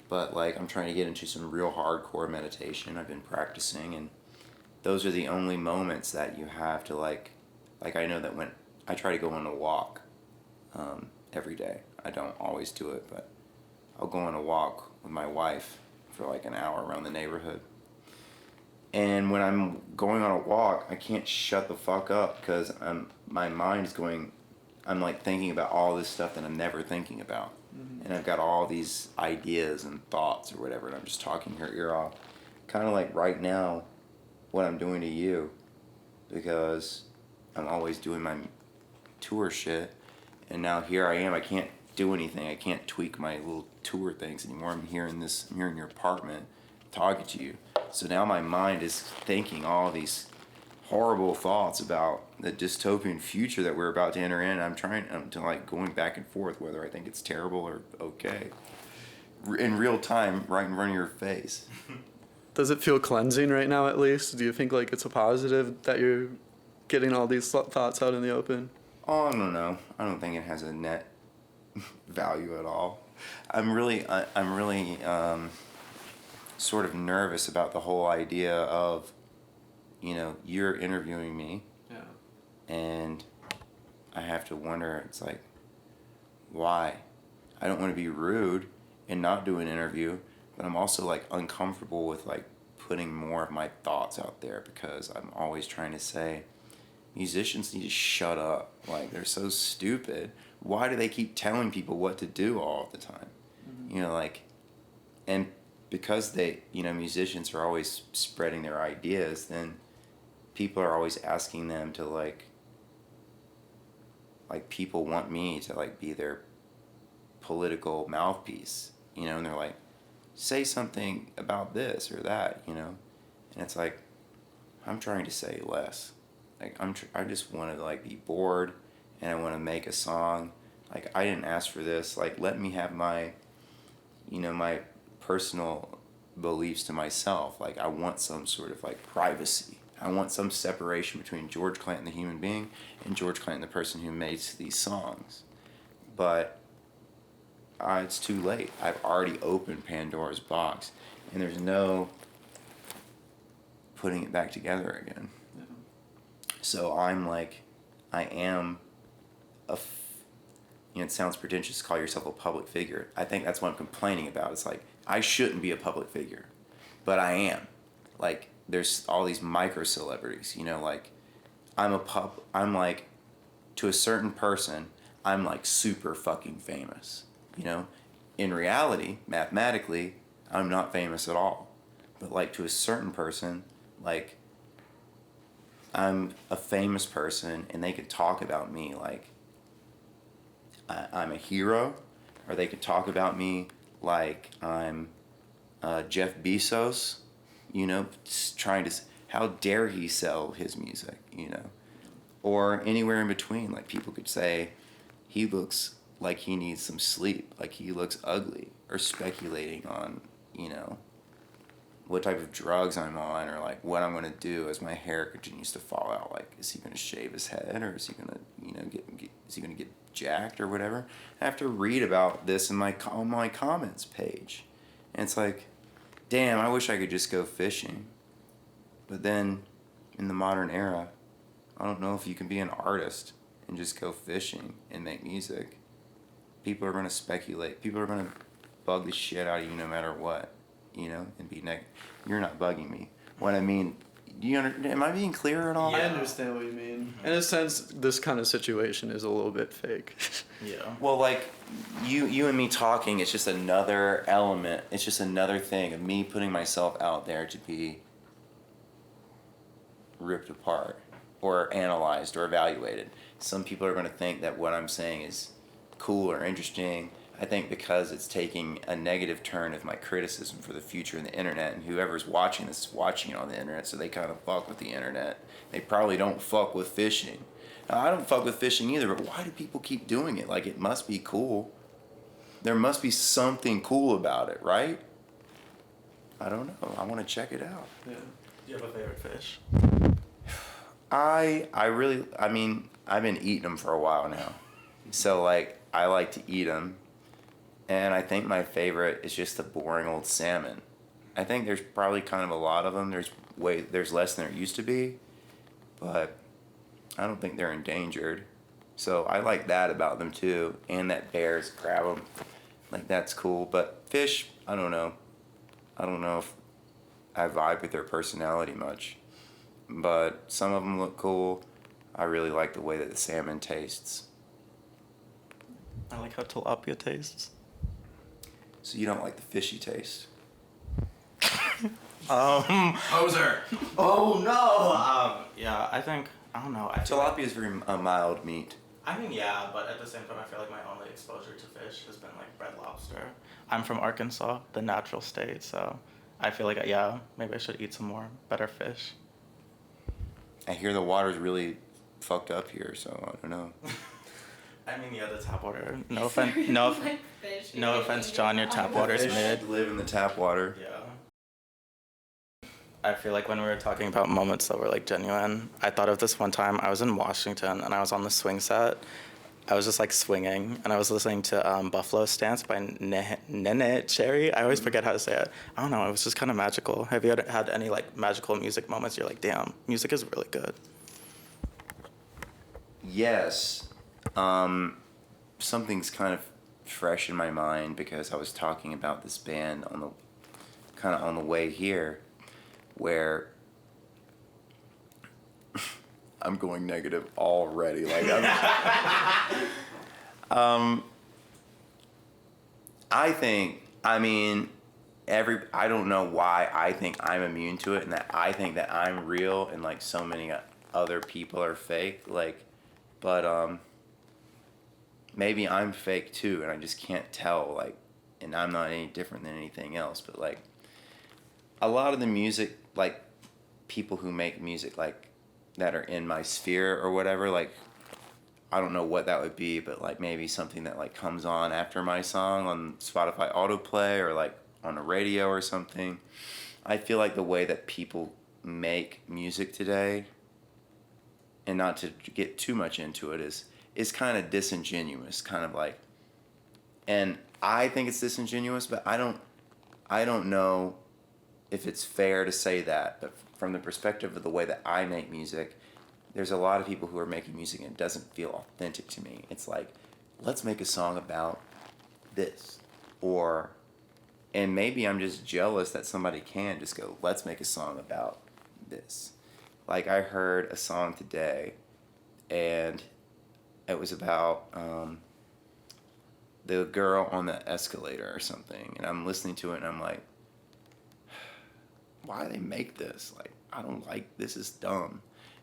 but like I'm trying to get into some real hardcore meditation. I've been practicing, and those are the only moments that you have to like I know that when I try to go on a walk every day. I don't always do it, but I'll go on a walk with my wife for like an hour around the neighborhood. And when I'm going on a walk, I can't shut the fuck up because my mind is going, I'm like thinking about all this stuff that I'm never thinking about. Mm-hmm. And I've got all these ideas and thoughts or whatever, and I'm just talking your ear off. Kind of like right now, what I'm doing to you, because I'm always doing my tour shit, and now here I am, I can't do anything, I can't tweak my little tour things anymore. I'm here in your apartment talking to you. So now my mind is thinking all these horrible thoughts about the dystopian future that we're about to enter in. I'm trying to like going back and forth whether I think it's terrible or okay. In real time, right in front of your face.
Does it feel cleansing right now at least? Do you think like it's a positive that you're getting all these thoughts out in the open?
Oh, I don't know. I don't think it has a net value at all. I'm really sort of nervous about the whole idea of, you know, you're interviewing me. Yeah. And I have to wonder, it's like, why? I don't want to be rude and not do an interview, but I'm also like uncomfortable with like putting more of my thoughts out there because I'm always trying to say, musicians need to shut up. Like, they're so stupid. Why do they keep telling people what to do all the time? You know, like, and because they, you know, musicians are always spreading their ideas, then people are always asking them to, like people want me to, like, be their political mouthpiece, you know, and they're like, say something about this or that, you know, and it's like, I'm trying to say less. Like, I just want to, like, be bored, and I want to make a song. Like, I didn't ask for this. Like, let me have my, you know, my personal beliefs to myself. Like, I want some sort of, like, privacy. I want some separation between George Clanton, the human being, and George Clanton, the person who makes these songs. But it's too late. I've already opened Pandora's box, and there's no putting it back together again. Yeah. So I'm like, I am you know, it sounds pretentious to call yourself a public figure. I think that's what I'm complaining about. It's like, I shouldn't be a public figure, but I am. Like, there's all these micro celebrities, you know, like, I'm like, to a certain person, I'm like super fucking famous, you know? In reality, mathematically, I'm not famous at all. But, like, to a certain person, like, I'm a famous person, and they could talk about me like I'm a hero, or they could talk about me like I'm Jeff Bezos, you know, trying to, how dare he sell his music, you know, or anywhere in between. Like, people could say he looks like he needs some sleep, like he looks ugly, or speculating on, you know, what type of drugs I'm on, or like what I'm going to do as my hair continues to fall out. Like, is he going to shave his head, or is he going to, you know, is he going to get jacked or whatever? I have to read about this in my comments page, and it's like, damn, I wish I could just go fishing. But then, in the modern era, I don't know if you can be an artist and just go fishing and make music. People are going to speculate. People are going to bug the shit out of you no matter what, you know, and be negative. You're not bugging me. What I mean, do you understand? Am I being clear at all?
I understand what you mean. In a sense, this kind of situation is a little bit fake.
Yeah.
Well, like, you and me talking, it's just another element. It's just another thing of me putting myself out there to be ripped apart or analyzed or evaluated. Some people are going to think that what I'm saying is cool or interesting. I think because it's taking a negative turn of my criticism for the future in the internet, and whoever's watching this is watching it on the internet, so they kind of fuck with the internet. They probably don't fuck with fishing. Now, I don't fuck with fishing either, but why do people keep doing it? Like, it must be cool. There must be something cool about it, right? I don't know. I want to check it out.
Yeah. Do you have a favorite fish?
I mean, I've been eating them for a while now. So, like, I like to eat them. And I think my favorite is just the boring old salmon. I think there's probably kind of a lot of them. There's less than there used to be, but I don't think they're endangered. So I like that about them too, and that bears grab them. Like, that's cool. But fish, I don't know. I don't know if I vibe with their personality much. But some of them look cool. I really like the way that the salmon tastes.
I like how tilapia tastes.
So you don't like the fishy taste?
Poser. Oh no. Yeah, I think, I don't know.
Tilapia is very a mild meat.
I mean, yeah, but at the same time, I feel like my only exposure to fish has been like red lobster. I'm from Arkansas, the natural state, so I feel like, yeah, maybe I should eat some more better fish.
I hear the water's really fucked up here, so I don't know.
I mean, yeah, the tap water. No offense, no offense, John. Your tap water's mid.
Live in the tap water.
Yeah. I feel like when we were talking about moments that were like genuine, I thought of this one time. I was in Washington and I was on the swing set. I was just like swinging and I was listening to Buffalo Stance by Nene Cherry. I always forget how to say it. I don't know. It was just kind of magical. Have you had any like magical music moments? You're like, damn, music is really good.
Yes. Something's kind of fresh in my mind because I was talking about this band on the way here, where I'm going negative already. Like, I think, I mean, I don't know why I think I'm immune to it, and that I think that I'm real and like so many other people are fake. Like, but maybe I'm fake too, and I just can't tell. Like, and I'm not any different than anything else. But like, a lot of the music, like people who make music like that are in my sphere or whatever, like I don't know what that would be, but like maybe something that like comes on after my song on Spotify autoplay or like on a radio or something. I feel like the way that people make music today, and not to get too much into it, is kind of disingenuous, kind of like, and I think it's disingenuous, but I don't know if it's fair to say that, but from the perspective of the way that I make music, there's a lot of people who are making music and it doesn't feel authentic to me. It's like, let's make a song about this. And maybe I'm just jealous that somebody can just go, let's make a song about this. Like I heard a song today and it was about the girl on the escalator or something. And I'm listening to it and I'm like, why do they make this? Like, I don't like, this is dumb.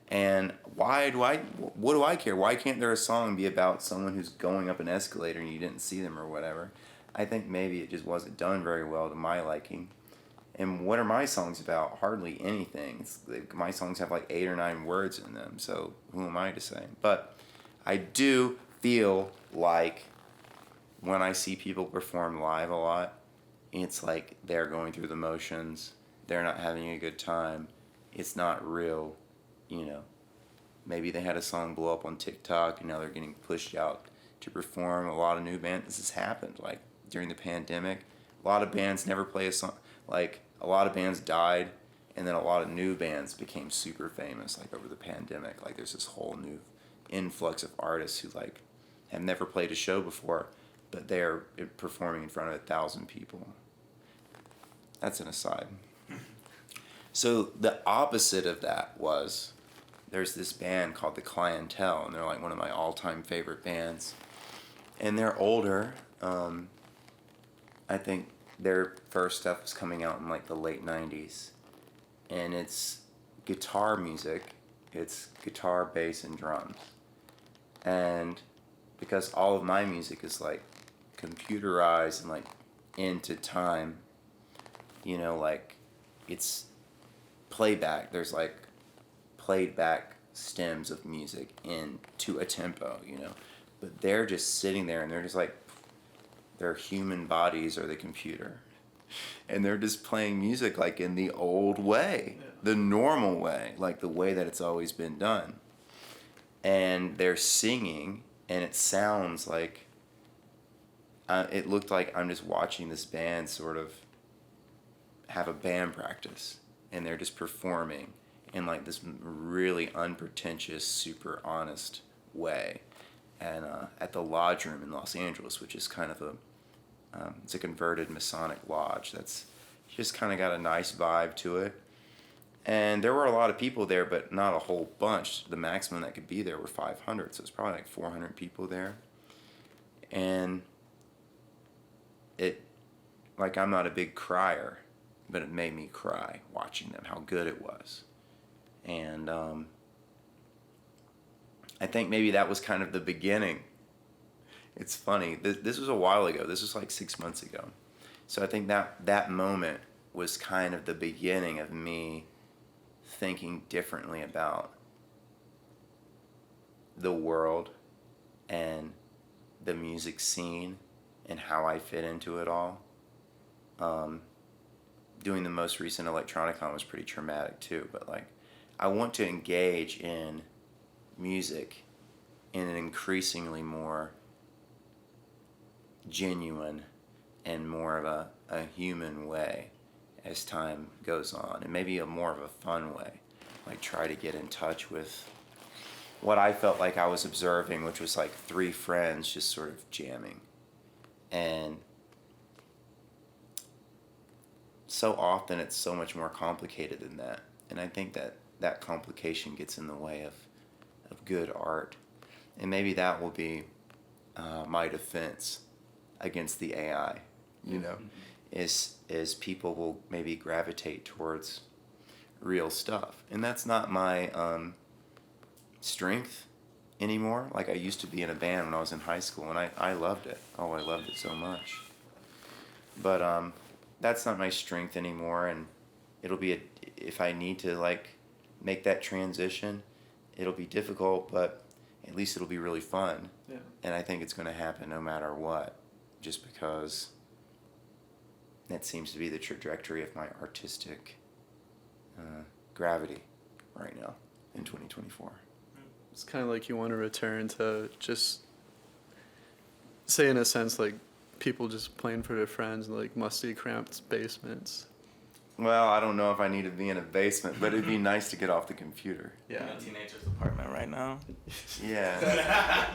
And what do I care? Why can't there a song be about someone who's going up an escalator and you didn't see them or whatever? I think maybe it just wasn't done very well to my liking. And what are my songs about? Hardly anything. My songs have like 8 or 9 words in them, so who am I to say? But I do feel like when I see people perform live a lot, it's like they're going through the motions. They're not having a good time. It's not real, you know. Maybe they had a song blow up on TikTok and now they're getting pushed out to perform. A lot of new bands, this has happened, like during the pandemic. A lot of bands never play a song, like a lot of bands died and then a lot of new bands became super famous like over the pandemic. Like there's this whole new influx of artists who like have never played a show before, but they're performing in front of 1,000 people. That's an aside. So the opposite of that was, there's this band called The Clientele, and they're like one of my all-time favorite bands. And they're older. I think their first stuff was coming out in like the late 90s. And it's guitar music. It's guitar, bass, and drums. And because all of my music is like computerized and like into time, you know, like it's playback. There's like played back stems of music into a tempo, you know. But they're just sitting there and they're just like, their human bodies are the computer. And they're just playing music like in the old way, the normal way, like the way that it's always been done. And they're singing and it sounds like, it looked like I'm just watching this band sort of have a band practice. And they're just performing in like this really unpretentious, super honest way. And at the Lodge Room in Los Angeles, which is kind of it's a converted Masonic lodge. That's just kind of got a nice vibe to it. And there were a lot of people there, but not a whole bunch. The maximum that could be there were 500, so it's probably like 400 people there. And it, like, I'm not a big crier, but it made me cry watching them, how good it was. And I think maybe that was kind of the beginning. It's funny, this was a while ago. This was like 6 months ago. So I think that moment was kind of the beginning of me thinking differently about the world and the music scene and how I fit into it all. Doing the most recent Electronicon was pretty traumatic too, but like I want to engage in music in an increasingly more genuine and more of a human way as time goes on, and maybe a more of a fun way. Like try to get in touch with what I felt like I was observing, which was like 3 friends just sort of jamming. And so often it's so much more complicated than that. And I think that complication gets in the way of of good art. And maybe that will be my defense against the AI, you know, is people will maybe gravitate towards real stuff. And that's not my strength anymore. Like, I used to be in a band when I was in high school, and I loved it. Oh, I loved it so much. But that's not my strength anymore, and it'll be if I need to like make that transition, it'll be difficult, but at least it'll be really fun.
Yeah.
And I think it's going to happen no matter what, just because that seems to be the trajectory of my artistic gravity right now in 2024.
It's kind of like you want to return to just, say in a sense, like people just playing for their friends in like musty, cramped basements.
Well, I don't know if I need to be in a basement, but it'd be nice to get off the computer.
Yeah.
In a teenager's apartment right now.
Yeah.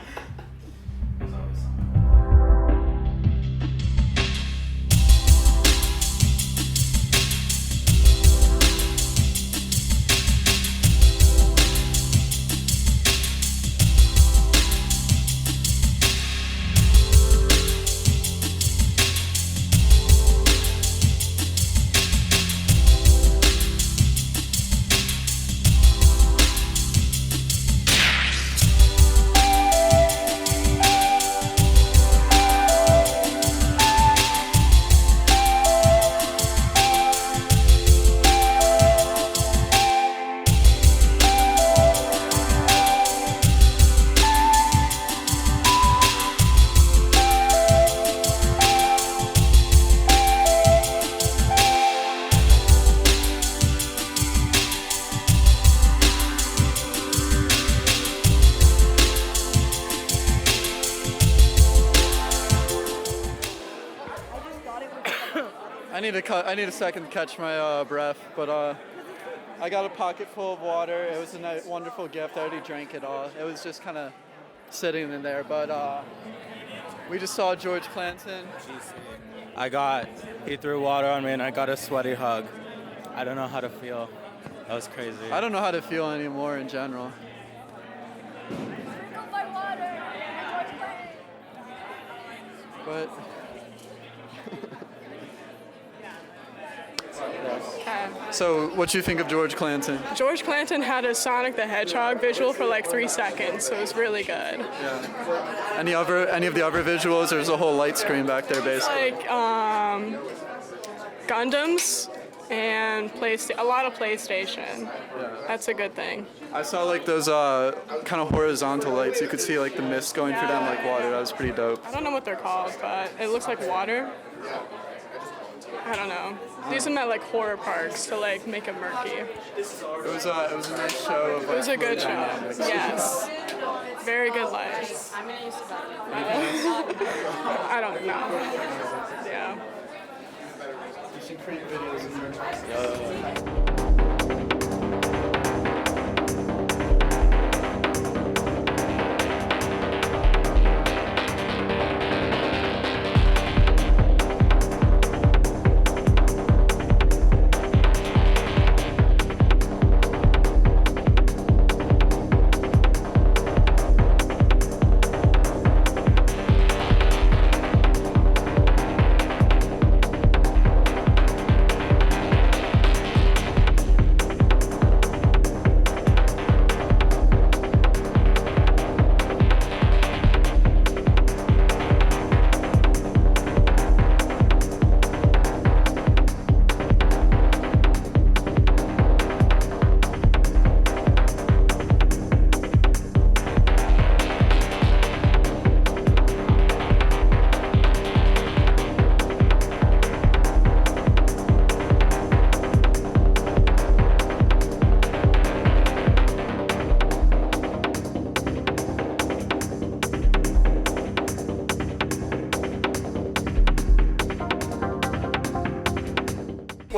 I need a second to catch my breath, but I got a pocket full of water. It was a wonderful gift. I already drank it all. It was just kind of sitting in there, but we just saw George Clanton.
He threw water on me and I got a sweaty hug. I don't know how to feel. That was crazy.
I don't know how to feel anymore in general. But so, what do you think of George Clanton?
George Clanton had a Sonic the Hedgehog visual for like 3 seconds, so it was really good.
Yeah. Any of the other visuals? There's a whole light screen back there, basically.
Like Gundams and a lot of PlayStation.
Yeah.
That's a good thing.
I saw like those kind of horizontal lights. You could see like the mist going through them like water. That was pretty dope.
I don't know what they're called, but it looks like water. I don't know. They use them at like horror parks to like make it murky.
It was a nice show. Of,
It was a good show.
dynamics.
Yes. Very good lights. I don't know. Yeah.
Mission Creek Video Zine.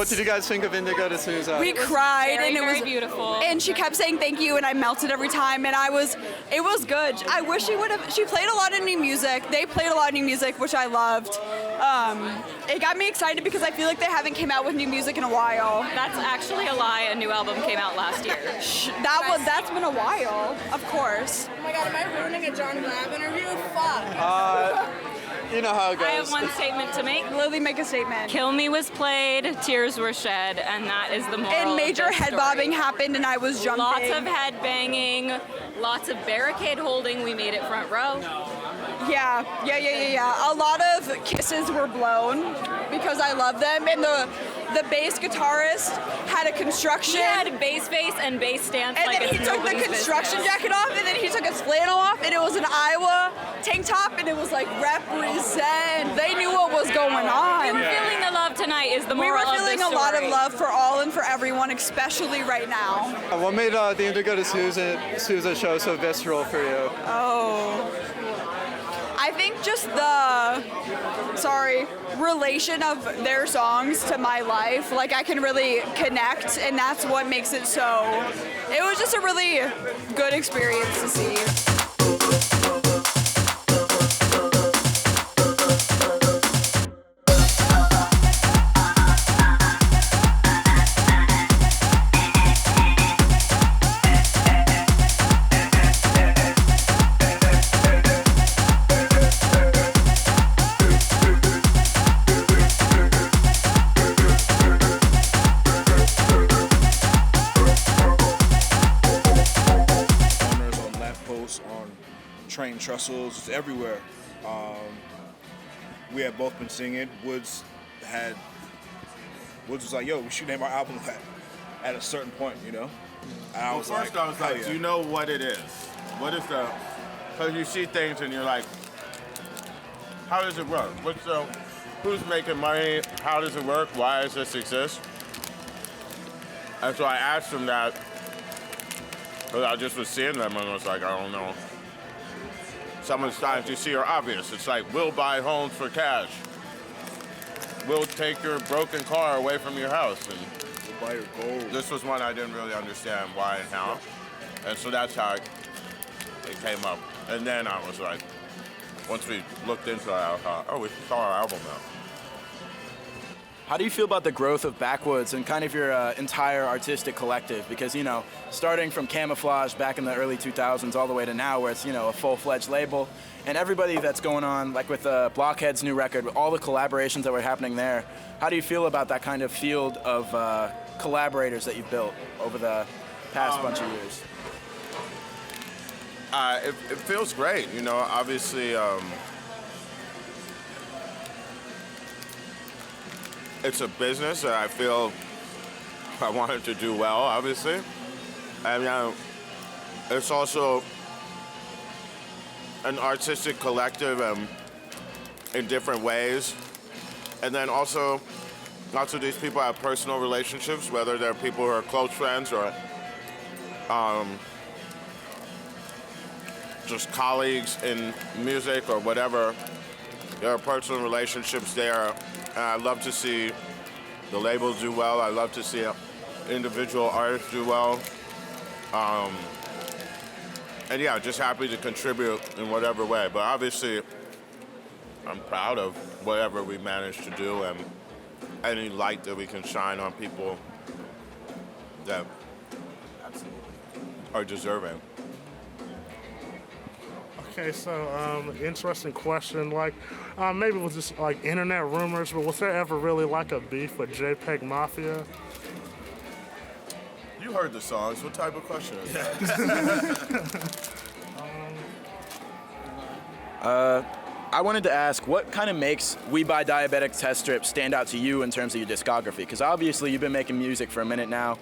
What did you guys think of Indigo De Souza?
We cried,
very,
and it
very
was
beautiful.
And she kept saying thank you, and I melted every time. And it was good. I wish she would have. She played a lot of new music. They played a lot of new music, which I loved. It got me excited because I feel like they haven't came out with new music in a while.
That's actually a lie. A new album came out last year.
That's been a while, of course.
Oh my god, am I ruining a John Glab interview? Fuck.
You know how it goes.
I have one statement to make.
Lily, make a statement.
Kill Me was played, tears were shed, and that is the moral
And
of
major
this
head
story.
bobbing happened, and I was jumping.
Lots of head banging, lots of barricade holding. We made it front row.
Yeah. A lot of kisses were blown because I love them, and the bass guitarist had a construction.
He had bass face and bass stance.
And
like
then he
it's
took the
nobody's
construction
business.
jacket off, and then he took his flannel off, and it was an Iowa tank top, and it was like represent. They knew what was going
We
on.
were feeling the love tonight. Is the
We
moral
were
of
feeling
this
a lot of
story.
love for all and for everyone, especially right now.
What made the Indigo De Souza show so visceral for you?
Oh. I think just the relation of their songs to my life. Like, I can really connect, and that's what makes it so. It was just a really good experience to see.
train trussels, it's everywhere. We had both been singing. Woods was like, yo, we should name our album at a certain point, you know? And I was
first
like,
I was like,
yeah.
do you know what it is? What is the, because you see things and you're like, how does it work? Who's making money? How does it work? Why does this exist? And so I asked them that, because I just was seeing them and I was like, I don't know. Some of the signs you see are obvious. It's like, we'll buy homes for cash. We'll take your broken car away from your house. And
We'll buy your gold.
this was one I didn't really understand why and how. And so that's how it came up. And then I was like, once we looked into it, I thought, oh, we saw our album now.
How do you feel about the growth of Backwoods and kind of your entire artistic collective? Because, you know, starting from Camouflage back in the early 2000s all the way to now where it's, you know, a full-fledged label, and everybody that's going on, like with Blockhead's new record, all the collaborations that were happening there, how do you feel about that kind of field of collaborators that you've built over the past bunch of years?
It feels great, you know, obviously, it's a business that I feel I wanted to do well, obviously. And it's also an artistic collective in different ways. And then also, lots of these people have personal relationships, whether they're people who are close friends or just colleagues in music or whatever. There are personal relationships there. And I love to see the label do well. I love to see individual artists do well. And yeah, just happy to contribute in whatever way. But obviously, I'm proud of whatever we managed to do and any light that we can shine on people that are deserving.
Okay, so interesting question. Like, maybe it was just like internet rumors, but was there ever really like a beef with JPEG Mafia?
You heard the songs. What type of question is that?
I wanted to ask, what kind of makes We Buy Diabetic Test Strips stand out to you in terms of your discography? Because obviously you've been making music for a minute now.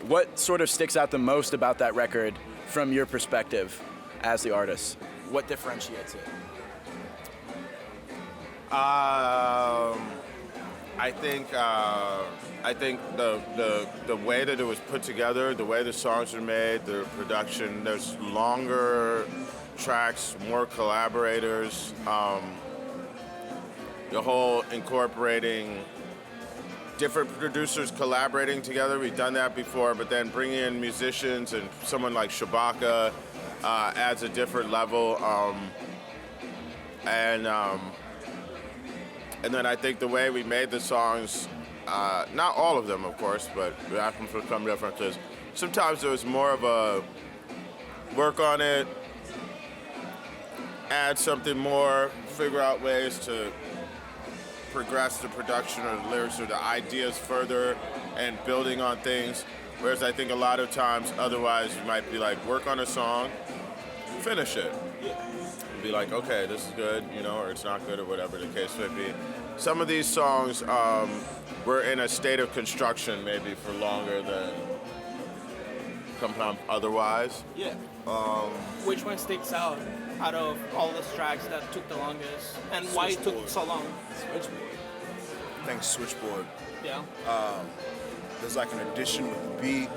What sort of sticks out the most about that record from your perspective as the artist? What differentiates it?
I think the way that it was put together, the way the songs are made, the production, there's longer tracks, more collaborators, the whole incorporating different producers collaborating together. We've done that before, but then bringing in musicians and someone like Shabaka adds a different level. And then I think the way we made the songs, not all of them, of course, but we asked them for some differences. Sometimes there was more of a work on it, add something more, figure out ways to progress the production or the lyrics or the ideas further and building on things. Whereas I think a lot of times, otherwise, you might be like, work on a song, finish it. Be like, okay, this is good, you know, or it's not good, or whatever the case may be. Some of these songs were in a state of construction maybe for longer than sometimes otherwise.
Yeah. Which one sticks out of all the tracks that took the longest, and why it took so long?
Switchboard. I think Switchboard.
Yeah.
There's like an addition with the beat.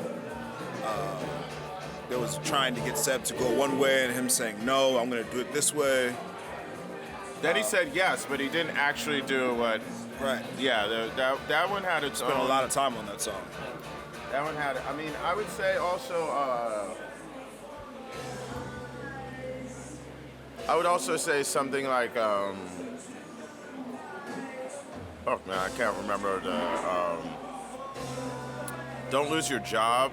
There was trying to get Seb to go one way and him saying, no, I'm going to do it this way.
Then he said yes, but he didn't actually do what...
Right.
Yeah, that one had its
Spent
own...
a lot of time on that song.
That one had... I mean, I would say also... I would also say something like... oh, man, I can't remember the... Don't Lose Your Job.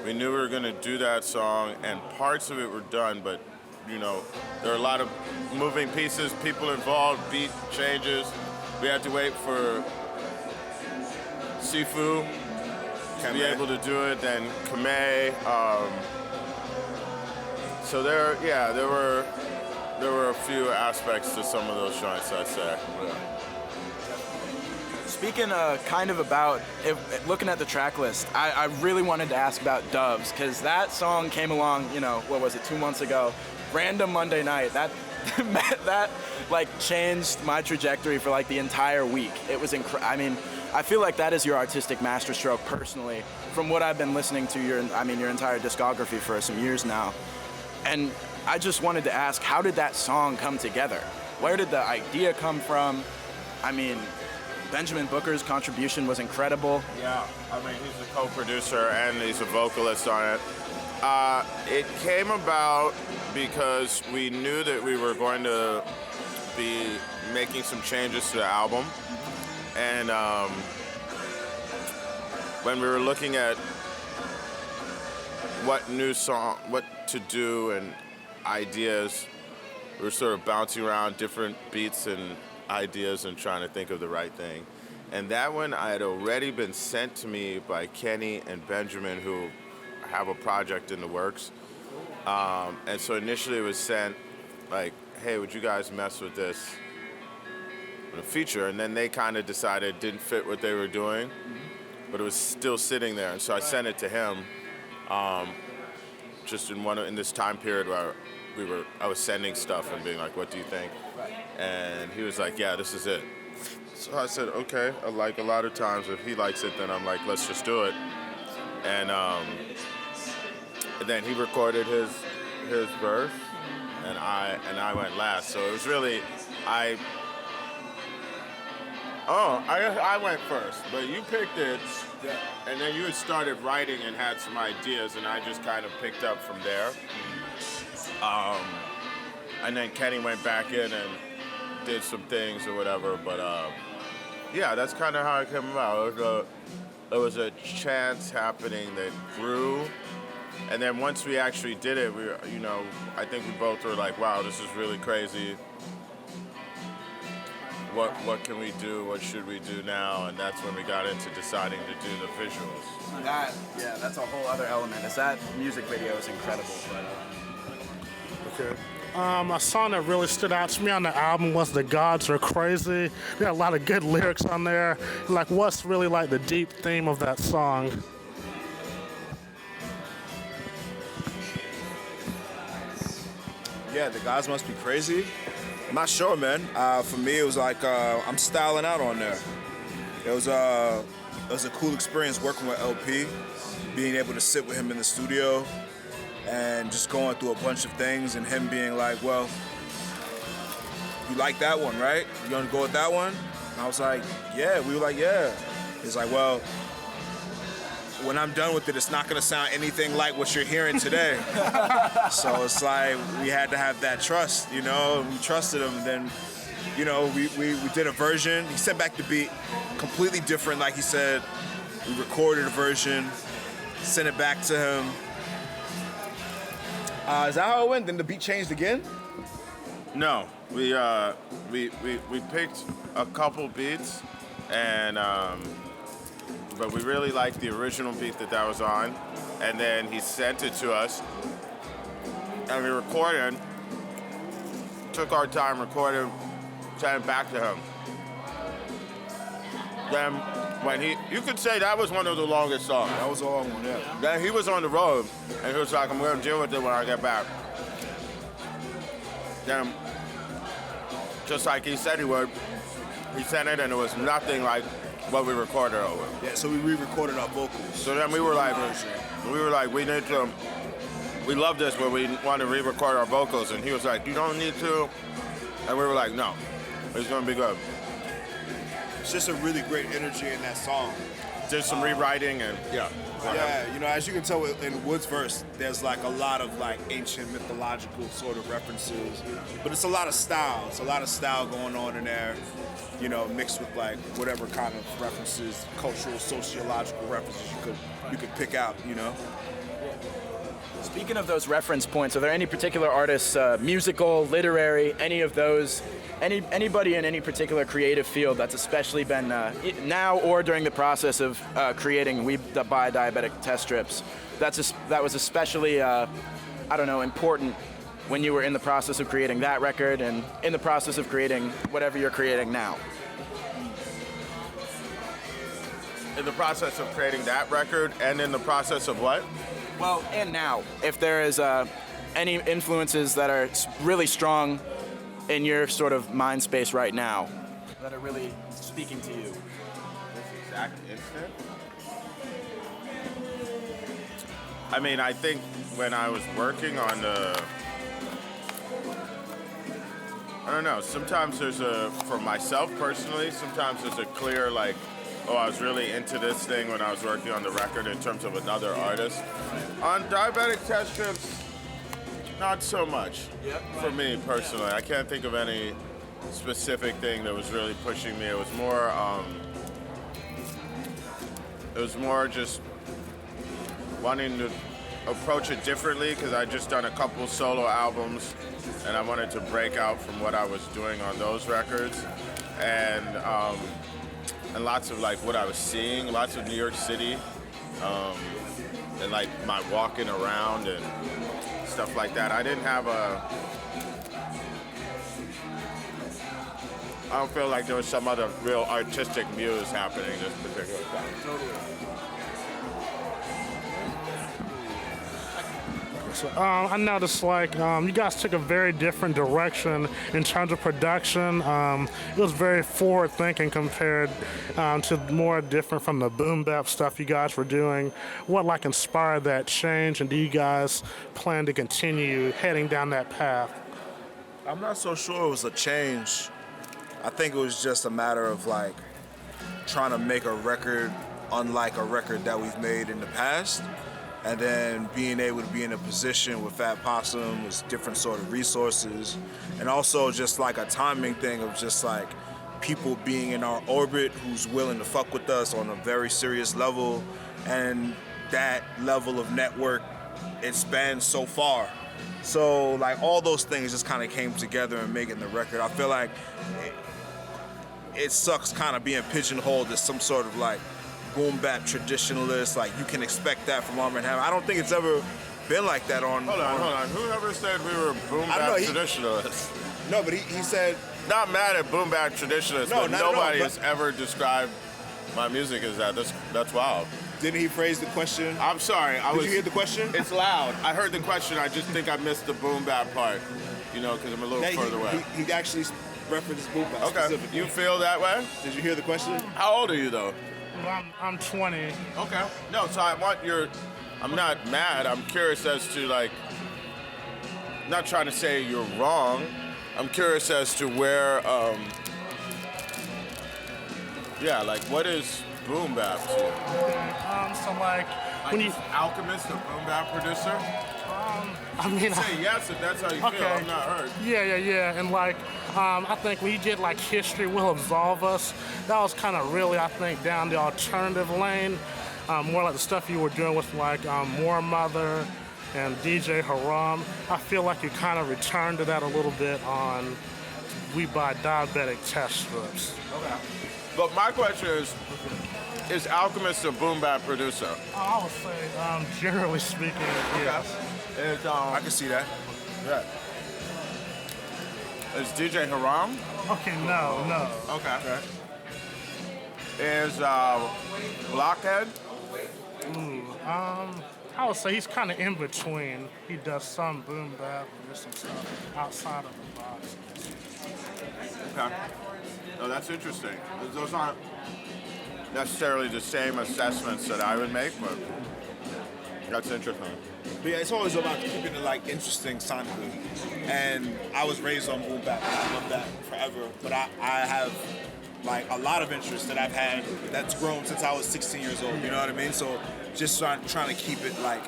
We knew we were going to do that song, and parts of it were done, but, you know, there are a lot of moving pieces, people involved, beat changes. We had to wait for Sifu to be able to do it, then Kame. So there were a few aspects to some of those joints, I'd say. Yeah.
Speaking kind of about looking at the track list, I really wanted to ask about Doves, because that song came along, you know, what was it, 2 months ago, random Monday night. That like changed my trajectory for like the entire week. It was I mean, I feel like that is your artistic masterstroke personally, from what I've been listening to your entire discography for some years now. And I just wanted to ask, how did that song come together? Where did the idea come from? I mean, Benjamin Booker's contribution was incredible.
Yeah, I mean, he's a co-producer and he's a vocalist on it. It came about because we knew that we were going to be making some changes to the album. And when we were looking at what to do and ideas, we were sort of bouncing around different beats and ideas and trying to think of the right thing. And that one I had already been sent to me by Kenny and Benjamin, who have a project in the works. And so initially it was sent like, hey, would you guys mess with this in a feature? And then they kind of decided it didn't fit what they were doing, but it was still sitting there. And so I sent it to him just in this time period where I was sending stuff and being like, what do you think? And he was like, yeah, this is it. So I said, okay. Like a lot of times, if he likes it, then I'm like, let's just do it. And then he recorded his verse, and I went last. So it was really, I went first, but you picked it, and then you had started writing and had some ideas, and I just kind of picked up from there. And then Kenny went back in and did some things or whatever, but yeah, that's kind of how it came about. It was a chance happening that grew, and then once we actually did it, I think we both were like, wow, this is really crazy. What can we do? What should we do now? And that's when we got into deciding to do the visuals.
That's a whole other element. That music video is incredible.
Okay. A song that really stood out to me on the album was The Gods Are Crazy. There are a lot of good lyrics on there. Like, what's really like the deep theme of that song?
Yeah, The Gods Must Be Crazy. I'm not sure, man. For me, it was like I'm styling out on there. It was a cool experience working with LP, being able to sit with him in the studio, and just going through a bunch of things, and him being like, well, you like that one, right? You gonna go with that one? And I was like, yeah. We were like, yeah. He's like, well, when I'm done with it, it's not gonna sound anything like what you're hearing today. So it's like we had to have that trust, you know, and we trusted him. And then, you know, we did a version. He sent back the beat, completely different, like he said. We recorded a version, sent it back to him. Is that how it went? Then the beat changed again?
No, we picked a couple beats, and but we really liked the original beat that was on, and then he sent it to us, and we recorded, took our time, recorded, sent it back to him. Then when you could say that was one of the longest songs.
That was a long one, yeah.
Then he was on the road, and he was like, I'm gonna deal with it when I get back. Then, just like he said he would, he sent it, and it was nothing like what we recorded over.
Yeah, so we re-recorded our vocals.
So then we were like, we love this, but we want to re-record our vocals. And he was like, you don't need to. And we were like, no, it's gonna be good.
It's just a really great energy in that song.
Did some rewriting and
yeah, you know, as you can tell in Wood's verse, there's like a lot of like ancient mythological sort of references, but it's a lot of style. It's a lot of style going on in there, you know, mixed with like whatever kind of references, cultural, sociological references you could pick out, you know.
Speaking of those reference points, are there any particular artists, musical, literary, any of those, anybody in any particular creative field that's especially been now or during the process of creating We Buy Diabetic test strips, that was especially, important when you were in the process of creating that record and in the process of creating whatever you're creating now?
in the process of creating that record and in the process of what?
Well, and now, if there is any influences that are really strong in your sort of mind space right now that are really speaking to you.
This exact instant? I mean, I think when I was working on I don't know, sometimes there's for myself personally, sometimes there's a clear like, oh, I was really into this thing when I was working on the record in terms of another artist. On Diabetic Test Strips, not so much for me personally. I can't think of any specific thing that was really pushing me. It was more just wanting to approach it differently because I'd just done a couple solo albums and I wanted to break out from what I was doing on those records. And lots of like what I was seeing, lots of New York City, and like my walking around and stuff like that. I don't feel like there was some other real artistic muse happening this particular time.
Totally.
So, I noticed like you guys took a very different direction in terms of production. It was very forward thinking compared to more different from the boom bap stuff you guys were doing. What like inspired that change, and do you guys plan to continue heading down that path?
I'm not so sure it was a change. I think it was just a matter of like trying to make a record unlike a record that we've made in the past. And then being able to be in a position with Fat Possum with different sort of resources, and also just like a timing thing of just like people being in our orbit who's willing to fuck with us on a very serious level, and that level of network, it spans so far. So like all those things just kind of came together in making the record. I feel like it sucks kind of being pigeonholed as some sort of like boom bap traditionalist, like you can expect that from Armand Hammer. I don't think it's ever been like that on.
Hold on. Whoever said we were boom bap traditionalists?
No, but he said.
Not mad at boom bap traditionalists,
no,
but nobody has ever described my music as that. That's wild.
Didn't he phrase the question?
I'm sorry.
Did you hear the question?
It's loud. I heard the question. I just think I missed the boom bap part, because I'm a little further away.
He actually referenced boom bap specifically.
You feel that way?
Did you hear the question?
How old are you, though?
I'm 20.
Okay. No, so I'm not mad. I'm curious as to, like, not trying to say you're wrong. I'm curious as to where, like, what is boom bap to you?
So like when you
Alchemist, a boom bap producer?
I mean,
Say yes if that's how you feel. I'm not hurt.
Yeah. And like, I think when you did like History Will Absolve Us, that was kind of really, I think, down the alternative lane. More like the stuff you were doing with like More Mother and DJ Haram. I feel like you kind of returned to that a little bit on We Buy Diabetic test strips.
Okay. But my question is Alchemist a boom bap producer?
I would say, generally speaking, yes.
I can see that.
Yeah. Is DJ Haram?
Okay, no.
Okay. Is Blockhead?
I would say he's kind of in between. He does some boom bap and just some stuff outside of the box.
Okay. Oh, that's interesting. Those aren't necessarily the same assessments that I would make, but that's interesting.
But yeah, it's always about keeping it like interesting sonically. And I was raised on boom bap. I love that forever. But I have like a lot of interest that I've had that's grown since I was 16 years old. You know what I mean? So just trying to keep it like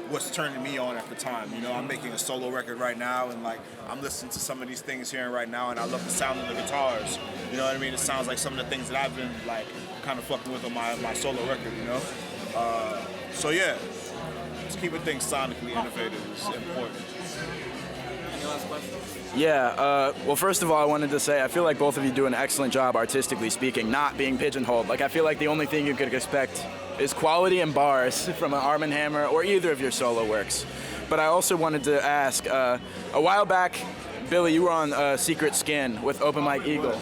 what's turning me on at the time. You know, I'm making a solo record right now, and like I'm listening to some of these things here and right now, and I love the sound of the guitars. You know what I mean? It sounds like some of the things that I've been like kind of fucking with on my solo record. You know? So yeah. Just keeping things sonically innovative is important.
Any last questions?
Yeah, well, first of all, I wanted to say I feel like both of you do an excellent job, artistically speaking, not being pigeonholed. Like, I feel like the only thing you could expect is quality and bars from an Armand Hammer or either of your solo works. But I also wanted to ask, a while back, Billy, you were on Secret Skin with Open Mike Eagle.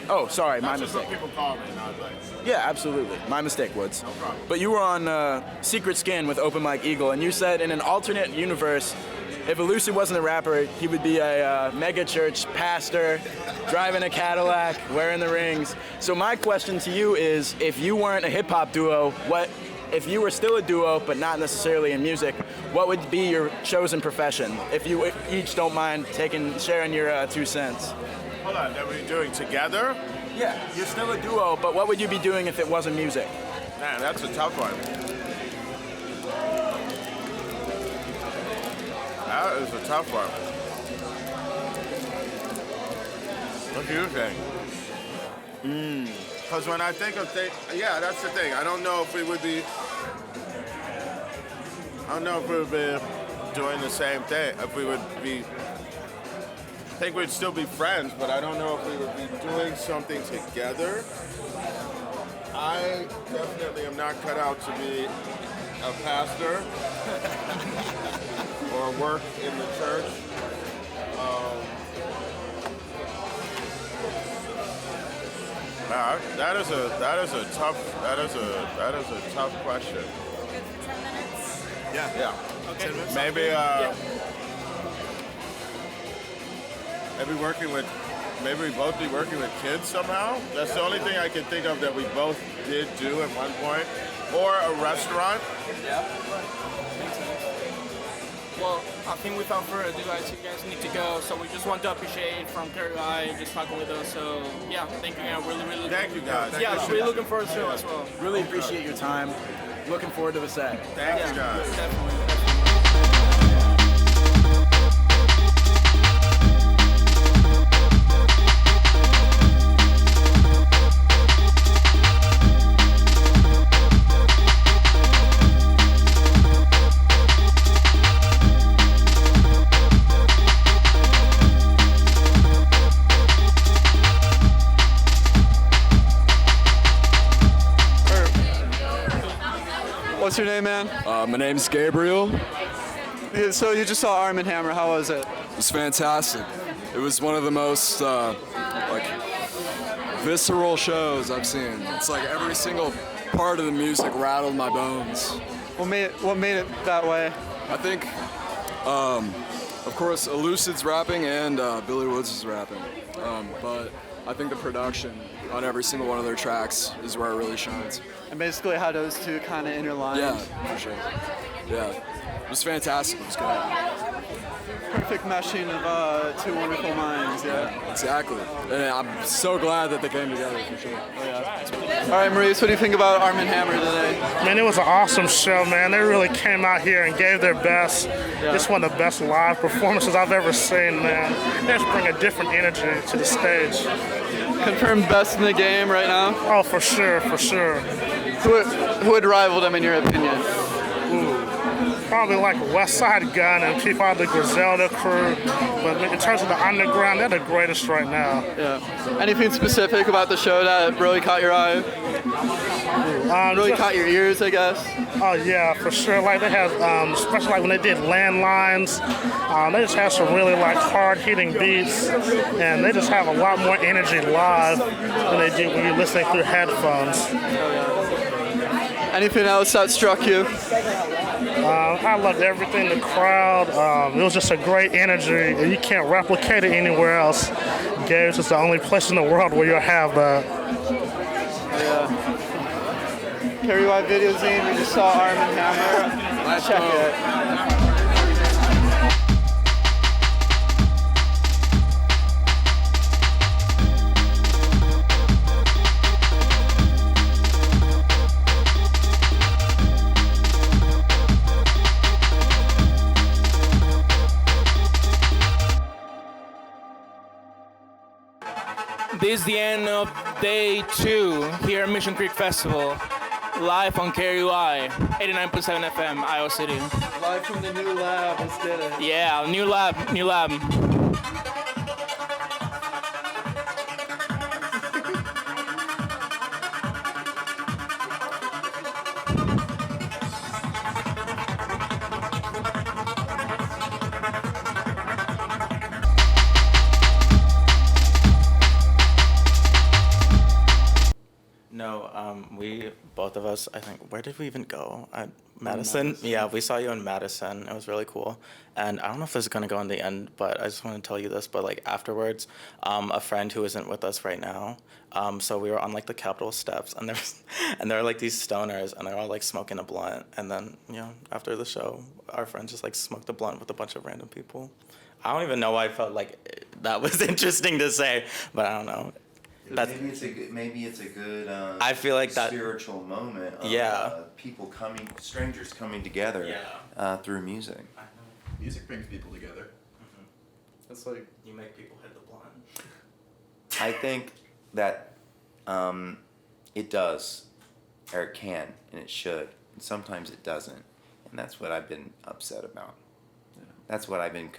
Oh, sorry, my mistake.
That's just what people call me, not like.
Yeah, absolutely. My mistake, Woods. But you were on Secret Skin with Open Mike Eagle, and you said in an alternate universe, if Elucid wasn't a rapper, he would be a mega church pastor, driving a Cadillac, wearing the rings. So my question to you is, if you weren't a hip-hop duo, if you were still a duo, but not necessarily in music, what would be your chosen profession? If you each don't mind sharing your 2 cents.
Hold on, that we're doing together?
Yeah, you're still a duo, but what would you be doing if it wasn't music?
Man, that's a tough one. That is a tough one. What do you think? Because when I think of things, yeah, that's the thing. I don't know if we would be doing the same thing. If we would be, I think we'd still be friends, but I don't know if we would be doing something together. I definitely am not cut out to be a pastor or work in the church. That is a tough question.
Good for 10 minutes?
Yeah.
Okay.
Maybe maybe we both be working with kids somehow. That's the only thing I can think of that we both did do at one point. Or a restaurant.
Yeah. Makes sense. Well, I think without further ado, guys, you guys need to go. So we just want to appreciate from KRUI just talking with us. So yeah, thank you. Really
Thank you guys.
Yeah, really looking forward to the show as well.
Really appreciate your time. Looking forward to the set.
Thank you guys.
Definitely.
What's your name, man?
My name's Gabriel.
So you just saw Armand Hammer. How was it?
It was fantastic. It was one of the most visceral shows I've seen. It's like every single part of the music rattled my bones.
What made it that way?
I think, of course, Elucid's rapping and Billy Woods is rapping, but I think the production on every single one of their tracks is where it really shines.
And basically how those two kind of interline.
Yeah, for sure. Yeah, it was fantastic. It was good.
Perfect meshing of two wonderful minds, yeah.
Exactly. And I'm so glad that they came together, for sure.
Oh, yeah. All right, Maurice, what do you think about Armand Hammer today?
Man, it was an awesome show, man. They really came out here and gave their best.
Yeah.
It's one of the best live performances I've ever seen, man. They just bring a different energy to the stage.
Confirmed best in the game right now?
Oh, for sure, for sure.
Who would rival them in your opinion?
Probably like West Side Gun and people out of the Griselda crew. But in terms of the underground, they're the greatest right now.
Yeah. Anything specific about the show that really caught your eye? Really caught your ears, I guess?
Oh yeah, for sure. Like they have, especially like when they did Landlines, they just have some really like hard-hitting beats, and they just have a lot more energy live than they do when you're listening through headphones.
Anything else that struck you?
I loved everything, the crowd. It was just a great energy, and you can't replicate it anywhere else. Gabe's is the only place in the world where you'll have that.
Yeah. KRUI Video Zine, we just saw Armand Hammer. Check it.
This is the end of day 2 here at Mission Creek Festival, live on KRUI, 89.7 FM, Iowa City.
Live from the new lab, let's get it.
Yeah, new lab.
We, both of us, I think, where did we even go? Madison? Yeah, we saw you in Madison. It was really cool. And I don't know if this is going to go in the end, but I just want to tell you this. But, like, afterwards, a friend who isn't with us right now, so we were on, like, the Capitol steps, and there were, like, these stoners, and they're all, like, smoking a blunt. And then, you know, after the show, our friend just, like, smoked a blunt with a bunch of random people. I don't even know why I felt like that was interesting to say, but I don't know.
Maybe it's a good
I feel like that
spiritual moment of people strangers coming together through music.
I know. Music brings people together.
Mm-hmm.
That's like
you make people hit the blunt.
I think that it does, or it can, and it should. And sometimes it doesn't, and that's what I've been upset about. Yeah. That's what I've been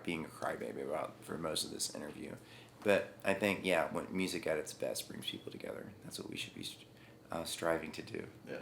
being a crybaby about for most of this interview. But I think, when music at its best brings people together. That's what we should be striving to do.
Yeah.